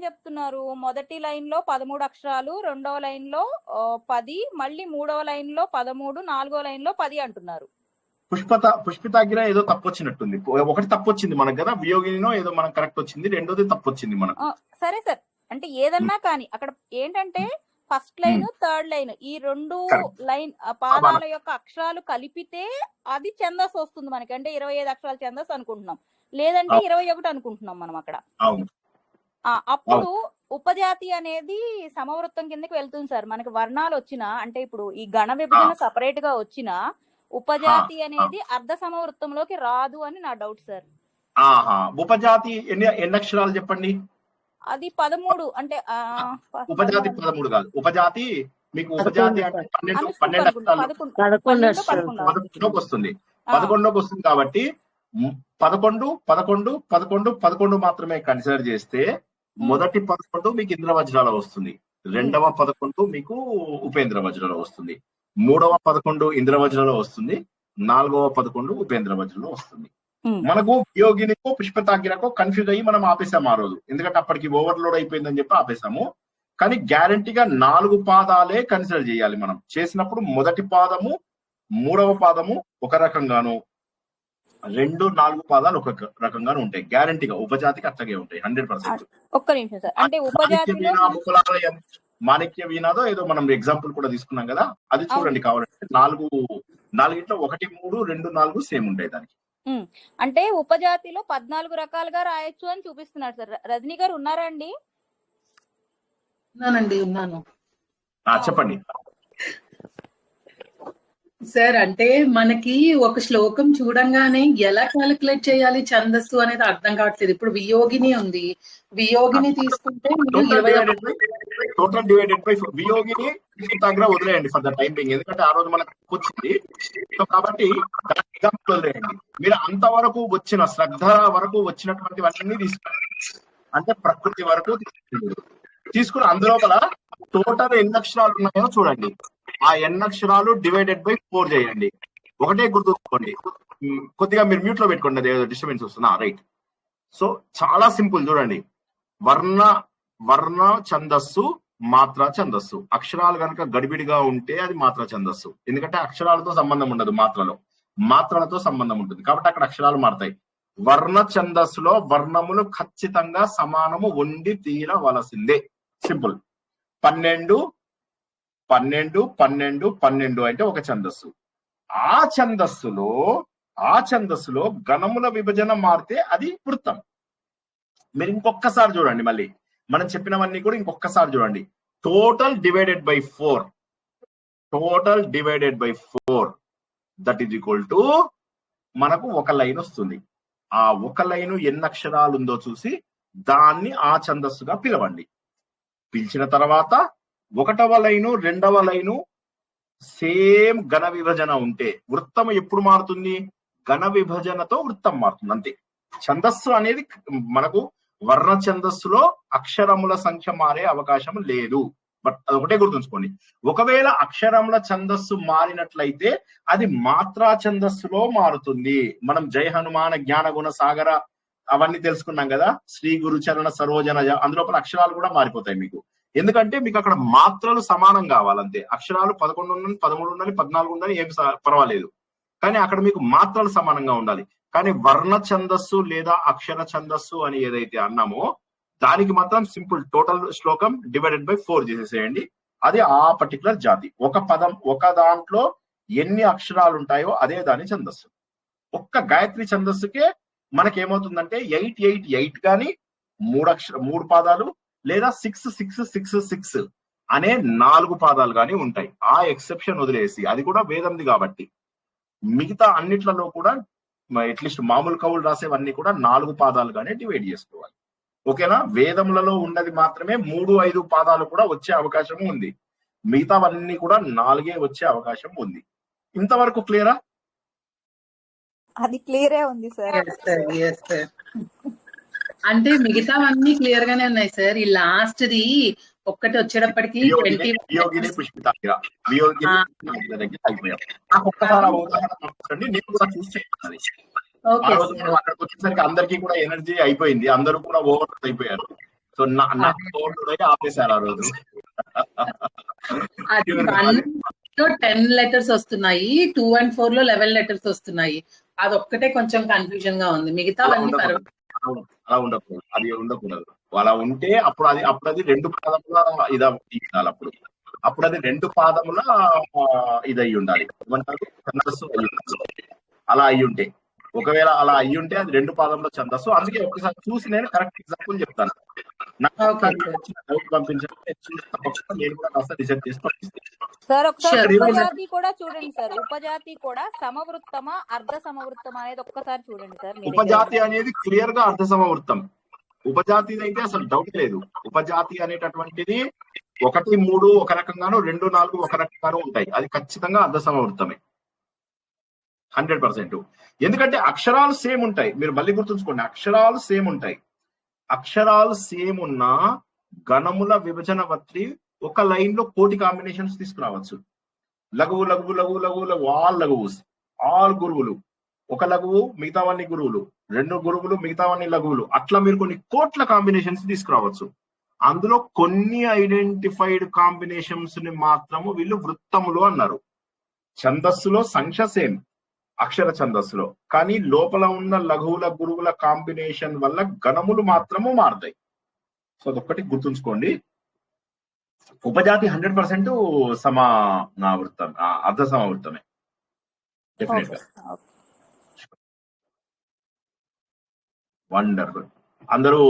చెప్తున్నారు? మొదటి లైన్ లో 13 అక్షరాలు, రెండవ లైన్ లో 10, మళ్ళీ మూడవ లైన్ లో 13, నాలుగో లైన్ లో 10 అంటున్నారు. పుష్పితాగ్ర ఏదో తప్పు వచ్చినట్టుంది. ఒకటి తప్పు వచ్చింది మనకు కదా, వియోగినినో ఏదో మనకు కరెక్ట్ వచ్చింది, రెండోది తప్పు వచ్చింది మనకు. సరే సార్, అంటే ఏదన్నా కానీ అక్కడ ఏంటంటే ఫస్ట్ లైన్, థర్డ్ లైన్ ఈ రెండు లైన్ పాదాల యొక్క అక్షరాలు కలిపితే అది ఛందస్సు వస్తుంది మనకి. అంటే 25 అక్షరాల ఛందస్సు అనుకుంటున్నాం, లేదంటే 21 అనుకుంటున్నాం మనం అక్కడ. అప్పుడు ఉపజాతి అనేది సమవృత్తం కిందకి వెళ్తుంది సార్. మనకి వర్ణాలు వచ్చినా, అంటే ఇప్పుడు ఈ గణ విభజన సపరేట్ గా వచ్చినా ఉపజాతి అనేది అర్ధ సమవృత్తంలోకి రాదు అని నా డౌట్ సార్. ఉపజాతి ఎన్ని అక్షరాలు చెప్పండి? అది 13. అంటే ఉపజాతి 13 కాదు, ఉపజాతి మీకు ఉపజాతి అంటే 12 అక్షరాలు 11లోకి వస్తుంది. 11లోకి వస్తుంది కాబట్టి 11 11 11 11 మాత్రమే కన్సిడర్ చేస్తే మొదటి 11 మీకు ఇంద్రవజ్రాల వస్తుంది, రెండవ 11 మీకు ఉపేంద్ర వజ్రాల వస్తుంది, మూడవ 11 ఇంద్రవజ్రాల వస్తుంది, నాలుగవ 11 ఉపేంద్ర వజ్రాల వస్తుంది. మనకు వియోగినికో పుష్పతాగ్రకో కన్ఫ్యూజ్ అయ్యి మనం ఆపేసాము ఆ రోజు, ఎందుకంటే అప్పటికి ఓవర్లోడ్ అయిపోయిందని చెప్పి ఆపేసాము. కానీ గ్యారంటీగా 4 పాదాలే కన్సిడర్ చేయాలి మనం చేసినప్పుడు. మొదటి పాదము మూడవ పాదము ఒక రకంగాను, 2 4 పాదాలు ఒక రకంగాను ఉంటాయి. గ్యారంటీగా ఉపజాతికి అట్లాగే ఉంటాయి 100%. ఒక్క నిమిషం సార్, అంటే ఉపజాతిలో మాణిక్య వీణాదో ఏదో మనం ఎగ్జాంపుల్ కూడా తీసుకున్నాం కదా, అది చూడండి కావాలంటే. 4 1 3 2 4 సేమ్ ఉంటాయి దానికి. అంటే ఉపజాతిలో 14 రకాలుగా రాయొచ్చు అని చూపిస్తున్నారు సార్. రజనీ గారు ఉన్నారా అండి? ఉన్నాను. చెప్పండి సార్. అంటే మనకి ఒక శ్లోకం చూడంగానే ఎలా క్యాలిక్యులేట్ చేయాలి ఛందస్సు అనేది అర్థం కావట్లేదు. ఇప్పుడు వియోగిని ఉంది, వియోగిని తీసుకుంటే టోటల్ డివైడెడ్ బై వియోగిని వదిలేయండి ఫర్ ద టైం బీయింగ్, ఎందుకంటే ఆ రోజు మనకు వచ్చింది. సో కాబట్టి ఎగ్జాంపుల్ వదిలేయండి. మీరు అంతవరకు వచ్చిన శ్రద్ధ వరకు వచ్చినటువంటివన్నీ తీసుకోండి. అంటే ప్రకృతి వరకు తీసుకుని అందులోపల టోటల్ ఎన్ని అక్షరాలు ఉన్నాయో చూడండి. ఆ ఎన్ని అక్షరాలు డివైడెడ్ బై 4 చేయండి. ఒకటే గుర్తుంచుకోండి, కొద్దిగా మీరు మ్యూట్ లో పెట్టుకోండి, అది డిస్టర్బెన్స్ వస్తుందా? రైట్. సో చాలా సింపుల్ చూడండి. వర్ణ ఛందస్సు, మాత్ర ఛందస్సు. అక్షరాలు కనుక గడిబిడిగా ఉంటే అది మాత్ర ఛందస్సు, ఎందుకంటే అక్షరాలతో సంబంధం ఉండదు, మాత్రలతో సంబంధం ఉంటుంది కాబట్టి అక్కడ అక్షరాలు మారుతాయి. వర్ణ ఛందస్సులో వర్ణములు ఖచ్చితంగా సమానము ఉండి తీరవలసిందే. సింపుల్. 12 12 12 12 అంటే ఒక ఛందస్సు. ఆ ఛందస్సులో గణముల విభజన మారితే అది వృత్తం. మీరు ఇంకొకసారి చూడండి, మళ్ళీ మనం చెప్పినవన్నీ కూడా ఇంకొకసారి చూడండి. Total divided by 4 that is equal to మనకు ఒక లైన్ వస్తుంది. ఆ ఒక లైను ఎన్ని అక్షరాలు ఉందో చూసి దాన్ని ఆ ఛందస్సుగా పిలవండి. పిలిచిన తర్వాత 1వ లైను 2వ లైను సేమ్ గణ విభజన ఉంటే వృత్తం ఎప్పుడు మారుతుంది? గణ విభజనతో వృత్తం మారుతుంది, అంతే. ఛందస్సు అనేది మనకు వర్ణ ఛందస్సులో అక్షరముల సంఖ్య మారే అవకాశం లేదు. బట్ అదొకటే గుర్తుంచుకోండి. ఒకవేళ అక్షరముల ఛందస్సు మారినట్లయితే అది మాత్రా ఛందస్సులో మారుతుంది. మనం జయ హనుమాన జ్ఞాన గుణ సాగర అవన్నీ తెలుసుకున్నాం కదా, శ్రీ గురు చరణ సరోజన, అందులోపల అక్షరాలు కూడా మారిపోతాయి మీకు. ఎందుకంటే మీకు అక్కడ మాత్రలు సమానం కావాలంతే. అక్షరాలు 11 ఉండాలి, 13 ఉండాలి, 14 ఉండాలి, ఏం పర్వాలేదు, కానీ అక్కడ మీకు మాత్రలు సమానంగా ఉండాలి. కానీ వర్ణ ఛందస్సు లేదా అక్షర ఛందస్సు అని ఏదైతే అన్నామో దానికి మాత్రం సింపుల్ టోటల్ శ్లోకం డివైడెడ్ బై 4 చేసేసేయండి. అది ఆ పర్టికులర్ జాతి. ఒక పదం ఒక దాంట్లో ఎన్ని అక్షరాలు ఉంటాయో అదే దాని ఛందస్సు. ఒక్క గాయత్రి ఛందస్సుకే మనకేమవుతుందంటే 8 8 8 కానీ 3 పాదాలు, లేదా 6 6 6 6 అనే 4 పాదాలు కానీ ఉంటాయి. ఆ ఎక్సెప్షన్ వదిలేసి, అది కూడా వేదంది కాబట్టి, మిగతా అన్నిట్లలో కూడా అట్లీస్ట్ మామూలు కవులు రాసేవన్నీ కూడా 4 పాదాలుగానే డివైడ్ చేసుకోవాలి. ఓకేనా? వేదములలో ఉన్నది మాత్రమే 3 5 పాదాలు కూడా వచ్చే అవకాశం ఉంది. మిగతావన్నీ కూడా 4 వచ్చే అవకాశం ఉంది. ఇంతవరకు క్లియరా? అది క్లియరే ఉంది సార్. అంటే మిగతావన్నీ క్లియర్ గానే ఉన్నాయి సార్. ఈ లాస్ట్ ది ఒక్కటి వచ్చేటప్పటికి వచ్చేసరికి అందరికీ కూడా ఎనర్జీ అయిపోయింది, అందరూ కూడా ఓవర్ అయిపోయారు. సో నాకు ఆపేశారు ఆ రోజు. అది 1 10 లెటర్స్ వస్తున్నాయి, 2 and 4 లో 11 లెటర్స్ వస్తున్నాయి. అదొక్కటే కొంచెం కన్ఫ్యూజన్ గా ఉంది. మిగతా అలా ఉండకూడదు, అది ఉండకూడదు. అలా ఉంటే అప్పుడు అది 2 పాదముల ఇదాలి. అప్పుడు అది 2 పాదముల ఇదై ఉండాలి, ఏమంటారు, ఛందస్సు అయి ఉండాలి. అలా అయి ఉంటే, ఒకవేళ అలా అయి ఉంటే అది 2 పాదముల ఛందస్సు. అందుకే ఒకసారి చూసి నేను కరెక్ట్ ఎగ్జాంపుల్ చెప్తాను. డౌట్ పంపించండి, నేను కూడా కాస్త రిజెక్ట్ చేసి పంపిస్తాను సార్. ఒకసారి ఉపజాతి కూడా చూడండి సార్. ఉపజాతి కూడా సమవృత్తమా అర్ధ సమవృత్తమా అనేది ఒక్కసారి చూడండి సార్. ఉపజాతి అనేది క్లియర్ గా అర్ధ సమవృత్తం. ఉపజాతి అయితే అసలు డౌట్ లేదు. ఉపజాతి అనేటటువంటిది 1, 3 ఒక రకంగాను, 2, 4 ఒక రకంగాను ఉంటాయి. అది ఖచ్చితంగా అర్ధ సమవృత్తమే 100%. ఎందుకంటే అక్షరాలు సేమ్ ఉంటాయి. మీరు మళ్ళీ గుర్తుంచుకోండి, అక్షరాలు సేమ్ ఉంటాయి. అక్షరాలు సేమ్ ఉన్న గణముల విభజన బట్టి ఒక లైన్ లో కోటి కాంబినేషన్స్ తీసుకురావచ్చు. లఘువు లఘువు లఘువు లఘువు లఘువు ఆల్ లఘువుస్, ఆల్ గురువులు, ఒక లఘువు మిగతావన్నీ గురువులు, 2 గురువులు మిగతావన్నీ లఘువులు, అట్లా మీరు కొన్ని కోట్ల కాంబినేషన్స్ తీసుకురావచ్చు. అందులో కొన్ని ఐడెంటిఫైడ్ కాంబినేషన్స్ ని మాత్రము వీళ్ళు వృత్తములు అన్నారు. ఛందస్సులో సంఖ్య సేమ్ అక్షర ఛందస్సులో, కానీ లోపల ఉన్న లఘువుల గురువుల కాంబినేషన్ వల్ల గణములు మాత్రము మారుతాయి. సో అదొక్కటి గుర్తుంచుకోండి. ఉపజాతి 100% సమావృత్తం, అర్ధ సమవృత్తమే డెఫినెట్ గా. వండర్ఫుల్. అందరూ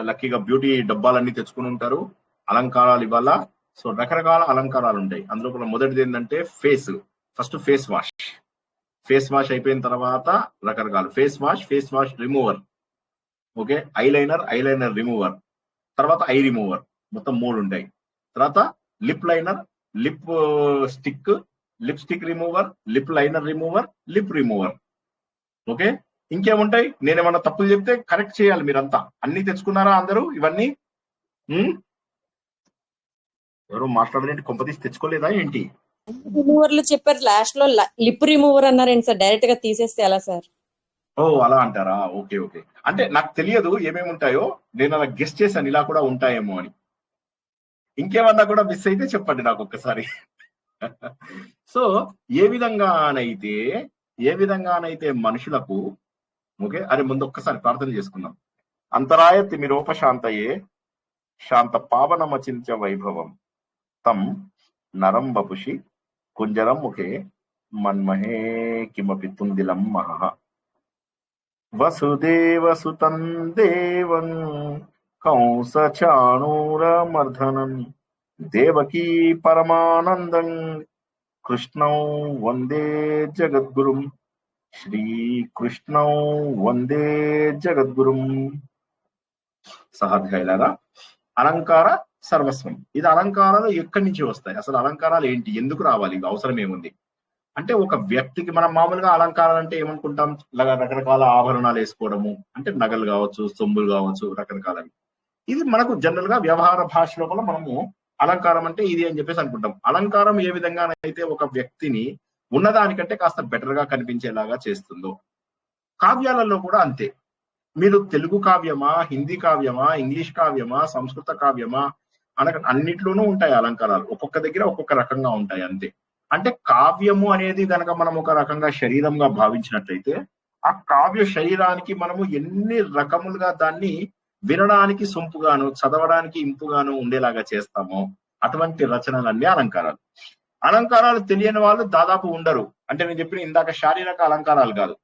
లక్కీగా బ్యూటీ డబ్బాలన్నీ తెచ్చుకుని ఉంటారు. అలంకారాలు ఇవాళ సో రకరకాల అలంకారాలు ఉంటాయి. అందులో మొదటిది ఏంటంటే ఫస్ట్ ఫేస్ వాష్ అయిపోయిన తర్వాత రకరకాల face wash remover, okay, eyeliner remover, తర్వాత ఐ రిమూవర్, మొత్తం 3 ఉంటాయి. తర్వాత lip liner, lipstick remover, lip liner remover, lip remover, okay. ఇంకేముంటాయి? నేనేమన్నా తప్పులు చెప్తే కరెక్ట్ చేయాలి మీరంతా. అన్ని తెచ్చుకున్నారా అందరూ? ఇవన్నీ ఎవరు మాట్లాడలేంటి, కొంపతీసి తెచ్చుకోలేదా ఏంటి? రిమూవర్లు చెప్పారు, లాస్ట్ లో లిప్ రిమూవర్ అన్నారేంటి సార్? డైరెక్ట్ గా తీసేస్తే ఎలా సార్? ఓ అలా అంటారా? ఓకే. అంటే నాకు తెలియదు ఏమేమి ఉంటాయో, నేను అలా గెస్ట్ చేశాను ఇలా కూడా ఉంటాయేమో అని. ఇంకేమన్నా కూడా మిస్ అయితే చెప్పండి నాకు ఒక్కసారి. సో ఏ విధంగానైతే మనుషులకు, ఓకే, అరే ముందు ఒక్కసారి ప్రార్థన చేసుకుందాం. అంతరాయ తిమిరోపశాంతయే శాంత పావనమచించ వైభవం తం నరం వపుషి కుంజరం ముఖే మన్మహే కిమపి తుందిలం మహః వసుదేవసుతం దేవం కంసచాణూరమర్ధనం దేవకీ పరమానందం కృష్ణం వందే జగద్గురుం శ్రీకృష్ణం వందే జగద్గురుం. సహాధ్యాయులారా, అలంకార సర్వస్వం. ఇది అలంకారాలు ఎక్కడి నుంచి వస్తాయి? అసలు అలంకారాలు ఏంటి, ఎందుకు రావాలి, అవసరం ఏముంది అంటే, ఒక వ్యక్తికి మనం మామూలుగా అలంకారాలు అంటే ఏమనుకుంటాం, రకరకాల ఆభరణాలు వేసుకోవడము, అంటే నగలు కావచ్చు, సొమ్ములు కావచ్చు, రకరకాలవి. ఇది మనకు జనరల్ గా వ్యవహార భాషలో కూడా మనము అలంకారం అంటే ఇది అని చెప్పేసి అనుకుంటాం. అలంకారం ఏ విధంగానైతే ఒక వ్యక్తిని ఉన్నదానికంటే కాస్త బెటర్ గా కనిపించేలాగా చేస్తుందో, కావ్యాలలో కూడా అంతే. మీరు తెలుగు కావ్యమా, హిందీ కావ్యమా, ఇంగ్లీష్ కావ్యమా, సంస్కృత కావ్యమా అన్నిట్లోనూ ఉంటాయి అలంకారాలు. ఒక్కొక్క దగ్గర ఒక్కొక్క రకంగా ఉంటాయి అంతే. అంటే కావ్యము అనేది కనుక మనం ఒక రకంగా శరీరంగా భావించినట్లయితే, ఆ కావ్య శరీరానికి మనము ఎన్ని రకములుగా దాన్ని వినడానికి సొంపుగాను, చదవడానికి ఇంపుగాను ఉండేలాగా చేస్తామో అటువంటి రచనలన్నీ అలంకారాలు. అలంకారాలు తెలియని వాళ్ళు దాదాపు ఉండరు. అంటే నేను చెప్పిన ఇందాక శారీరక అలంకారాలు కాదు,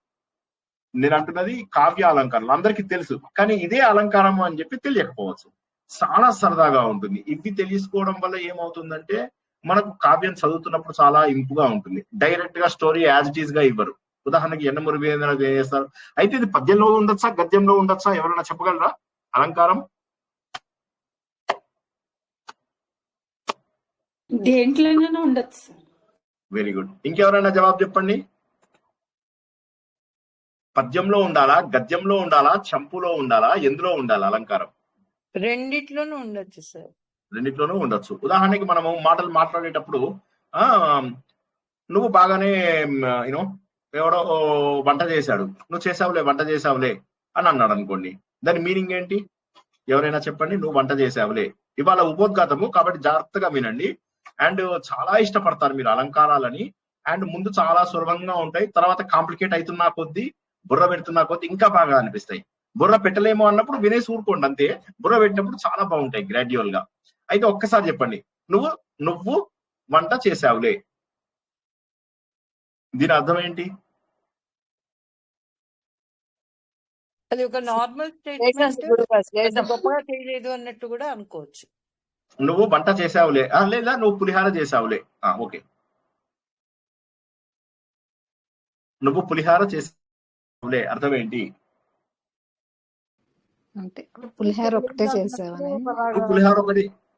నేను అంటున్నది కావ్య అలంకారాలు. అందరికీ తెలుసు, కానీ ఇదే అలంకారం అని చెప్పి తెలియకపోవచ్చు. చాలా సరదాగా ఉంటుంది. ఇవి తెలుసుకోవడం వల్ల ఏమవుతుందంటే, మనకు కావ్యం చదువుతున్నప్పుడు చాలా ఇంపుగా ఉంటుంది. డైరెక్ట్ గా స్టోరీ యాజ్ ఇట్ ఈస్ గా ఇవ్వరు. ఉదాహరణకి ఎన్నమూరి వీరేంద్రనాథ్ ఏం చేస్తారు, అయితే ఇది పద్యంలో ఉండొచ్చా, గద్యంలో ఉండొచ్చా, ఎవరైనా చెప్పగలరా? అలంకారం దేంట్లోనైనా ఉండొచ్చు. Very good. ఇంకెవరైనా జవాబు చెప్పండి. పద్యంలో ఉండాలా, గద్యంలో ఉండాలా, చంపులో ఉండాలా, ఎందులో ఉండాలా అలంకారం? రెండిట్లోనూ ఉండొచ్చు సార్. రెండిట్లోనూ ఉండొచ్చు. ఉదాహరణకి మనము మాటలు మాట్లాడేటప్పుడు నువ్వు బాగానే యూనో ఎవడో వంట చేశాడు, నువ్వు వంట చేసావులే అని అన్నాడు అనుకోండి, దాని మీనింగ్ ఏంటి? ఎవరైనా చెప్పండి. నువ్వు వంట చేసావులే. ఇవాళ ఉపోద్ఘాతము కాబట్టి జాగ్రత్తగా వినండి. అండ్ చాలా ఇష్టపడతారు మీరు అలంకారాలని. అండ్ ముందు చాలా సులభంగా ఉంటాయి, తర్వాత కాంప్లికేట్ అవుతున్నా కొద్దీ, బుర్ర పెడుతున్నా కొద్దీ ఇంకా బాగా అనిపిస్తాయి. బుర్ర పెట్టలేమో అన్నప్పుడు వినేసి ఊరుకోండి అంతే. బుర్ర పెట్టినప్పుడు చాలా బాగుంటాయి గ్రాడ్యువల్ గా. అయితే ఒక్కసారి చెప్పండి, నువ్వు నువ్వు వంట చేసావులే. దీని అర్థం ఏంటి? అది ఒక నార్మల్ చేశాను స్టేట్మెంట్, గురుగారు, అంత చేశాం. గొప్పగా చేయలేదు అన్నట్టు కూడా అనుకోవచ్చు. నువ్వు వంట చేసావులే, లేదా నువ్వు పులిహార చేసావులే. ఓకే, నువ్వు పులిహార చేసావులే అర్థం ఏంటి? అంటే పులిహార ఒకటే చేసావని.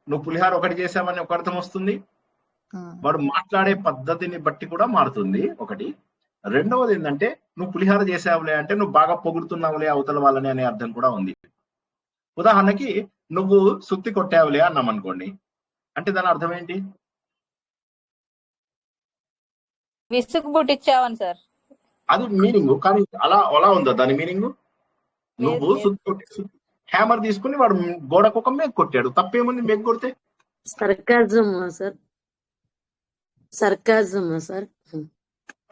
నువ్వు పులిహార ఒకటి చేసావని ఒక అర్థం వస్తుంది. ఆ, వాడు మాట్లాడే పద్ధతిని బట్టి కూడా మారుతుంది ఒకటి. రెండవది ఏంటంటే, నువ్వు పులిహార చేసావులే అంటే నువ్వు బాగా పొగుడుతున్నావులే అవతల వాళ్ళని అనే అర్థం కూడా ఉంది. ఉదాహరణకి నువ్వు సుత్తి కొట్టావులే అన్నాం అనుకోండి, అంటే దాని అర్థం ఏంటి? విసుగు పుట్టించావని సార్. అది మీనింగ్, కానీ అలా అలా ఉందా దాని మీనింగ్? నువ్వు హ్యామర్ తీసుకుని వాడు గోడకు ఒక మేఘ కొట్టాడు, తప్పేముంది మేఘ కొడితే? Sarcasm sir, sarcasm sir.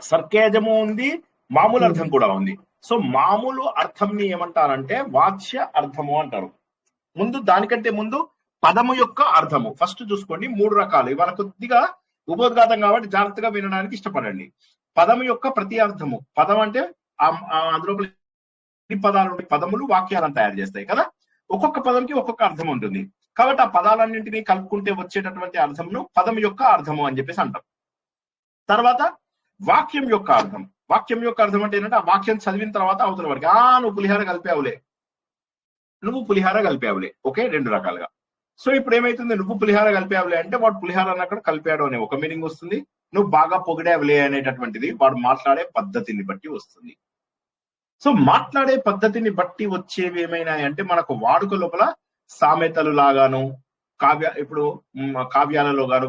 సర్కేజము ఉంది, మామూలు అర్థం కూడా ఉంది. సో మామూలు అర్థంని ఏమంటారంటే వాచ్య అర్థము అంటారు. ముందు దానికంటే ముందు పదము యొక్క అర్థము ఫస్ట్ చూసుకోండి. 3 రకాలు. ఇవాళ కొద్దిగా ఉపోద్ఘాతం కాబట్టి జాగ్రత్తగా వినడానికి ఇష్టపడండి. పదము యొక్క ప్రతి అర్థము. పదం అంటే అందులో పదాలు, పదములు వాక్యాలను తయారు చేస్తాయి కదా. ఒక్కొక్క పదంకి ఒక్కొక్క అర్థం ఉంటుంది. కాబట్టి ఆ పదాలన్నింటినీ కలుపుకుంటే వచ్చేటటువంటి అర్థమును పదం యొక్క అర్థము అని చెప్పేసి అంటాం. తర్వాత వాక్యం యొక్క అర్థం. వాక్యం యొక్క అర్థం అంటే ఏంటంటే, ఆ వాక్యం చదివిన తర్వాత అవతల వాడికి నువ్వు పులిహార కలిపావులే, నువ్వు పులిహార కలిపావులే. ఓకే, 2 రకాలుగా. సో ఇప్పుడు ఏమైతుంది, నువ్వు పులిహార కలిపావులే అంటే వాడు పులిహార అక్కడ కలిపాడు అనే ఒక మీనింగ్ వస్తుంది. నువ్వు బాగా పొగిడావులే అనేటటువంటిది వాడు మాట్లాడే పద్ధతిని బట్టి వస్తుంది. సో మాట్లాడే పద్ధతిని బట్టి వచ్చేవి ఏమైనా అంటే మనకు వాడుక లోపల సామెతలు లాగాను, ఇప్పుడు కావ్యాలలో గాను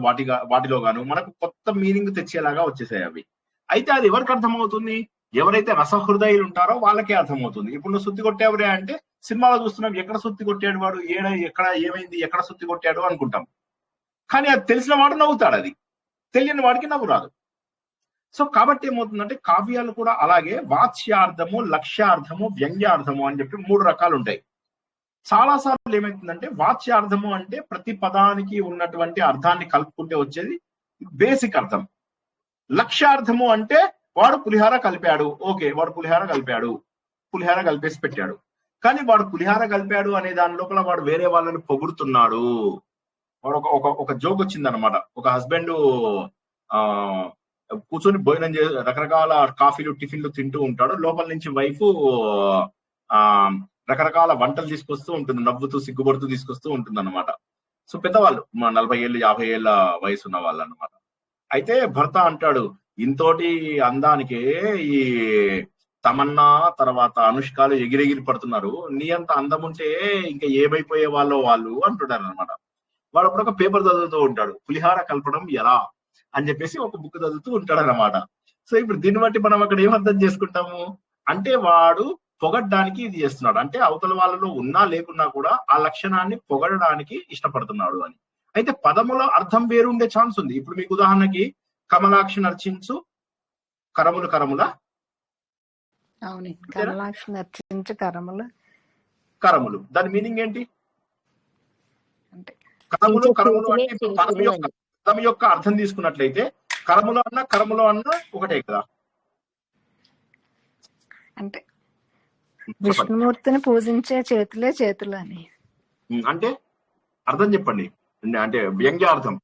వాటిలో గాను మనకు కొత్త మీనింగ్ తెచ్చేలాగా వచ్చేసాయి అవి. అయితే అది ఎవరికి అర్థమవుతుంది? ఎవరైతే రసహృదయులు ఉంటారో వాళ్ళకే అర్థమవుతుంది. ఇప్పుడు నువ్వు సుత్తి కొట్టావురే అంటే సినిమాలో చూస్తున్నాం, ఎక్కడ సుత్తి కొట్టాడు వాడు, ఎక్కడ ఏమైంది, ఎక్కడ సుత్తి కొట్టాడు అనుకుంటాం. కానీ అది తెలిసిన వాడు నవ్వుతాడు, అది తెలియని వాడికి నవ్వు రాదు. సో కాబట్టి ఏమవుతుందంటే కావ్యాలు కూడా అలాగే వాచ్యార్థము, లక్ష్యార్థము, వ్యంగ్యార్థము అని చెప్పి 3 రకాలు ఉంటాయి. చాలా సార్లు ఏమైతుందంటే వాచ్యార్థము అంటే ప్రతి పదానికి ఉన్నటువంటి అర్థాన్ని కలుపుకుంటే వచ్చేది బేసిక్ అర్థం. లక్ష్యార్థము అంటే వాడు పులిహార కలిపాడు, ఓకే వాడు పులిహార కలిపాడు, పులిహార కలిపేసి పెట్టాడు. కానీ వాడు పులిహార కలిపాడు అనే దాని లోపల వాడు వేరే వాళ్ళని పొగుడుతున్నాడు. వాడు ఒక జోక్ వచ్చింది అనమాట. ఒక హస్బెండ్ కూర్చొని భోజనం రకరకాల కాఫీలు టిఫిన్లు తింటూ ఉంటాడు. లోపల నుంచి వైఫ్ రకరకాల వంటలు తీసుకొస్తూ ఉంటుంది, నవ్వుతూ సిగ్గుపడుతూ తీసుకొస్తూ ఉంటుంది అనమాట. సో పెద్దవాళ్ళు 40 ఏళ్ళు 50 ఏళ్ళ వయసు ఉన్న వాళ్ళు అనమాట. అయితే భర్త అంటాడు, ఇంతోటి అందానికే ఈ తమన్నా తర్వాత అనుష్కలు ఎగిరెగిరి పడుతున్నారు, నీ అంత అందం ఉంటే ఇంకా ఏమైపోయే వాళ్ళో వాళ్ళు అంటున్నారు అనమాట. వాడు అప్పుడు ఒక పేపర్ చదువుతూ ఉంటాడు, పులిహార కలపడం ఎలా అని చెప్పేసి ఒక బుక్ చదువుతూ ఉంటాడు అనమాట. సో ఇప్పుడు దీన్ని బట్టి మనం అక్కడ ఏం అర్థం చేసుకుంటాము అంటే, వాడు పొగడ్డానికి ఇది చేస్తున్నాడు, అంటే అవతల వాళ్ళలో ఉన్నా లేకున్నా కూడా ఆ లక్షణాన్ని పొగడడానికి ఇష్టపడుతున్నాడు అని. అయితే పదముల అర్థం వేరు ఉండే ఛాన్స్ ఉంది. ఇప్పుడు మీకు ఉదాహరణకి కమలాక్షి నర్చించు కరములు కరముల, అవును, కమలాక్షి నర్చించు కరములు, దాని మీనింగ్ ఏంటి? అంటే కరములు కరములు అంటే ఇప్పుడు పదం యొక్క అర్థం తీసుకున్నట్లయితే కరములు అన్న ఒకటే కదా. అంటే విష్ణుమూర్తిని పూజించే చేతులు అని. అంటే అర్థం చెప్పండి, అంటే వ్యంగ్యార్థం.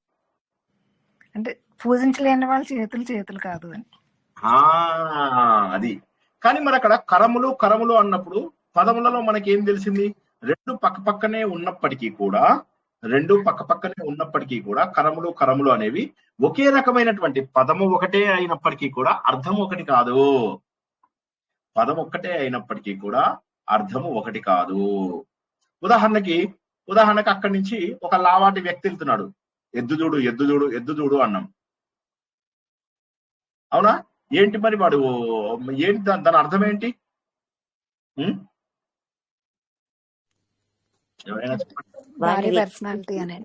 అంటే పూజించలేని వాళ్ళ చేతులు కాదు అని. అది. కానీ మరి అక్కడ కరములు అన్నప్పుడు పదములలో మనకి ఏం తెలిసింది? రెండు పక్కపక్కనే ఉన్నప్పటికీ కూడా కరములు అనేవి ఒకే రకమైనటువంటి పదము ఒకటే అయినప్పటికీ కూడా అర్థం ఒకటి కాదు. పదం ఒక్కటే అయినప్పటికీ కూడా అర్థము ఒకటి కాదు. ఉదాహరణకి అక్కడి నుంచి ఒక లావాటి వ్యక్తి వెళ్తున్నాడు, ఎద్దు చూడు అన్నాం, అవునా? ఏంటి మరి వాడు ఏంటి దాని అర్థం ఏంటి? ఎవరైనా చెప్పండి. భారీ వాడివి పర్సనాలిటీ అని.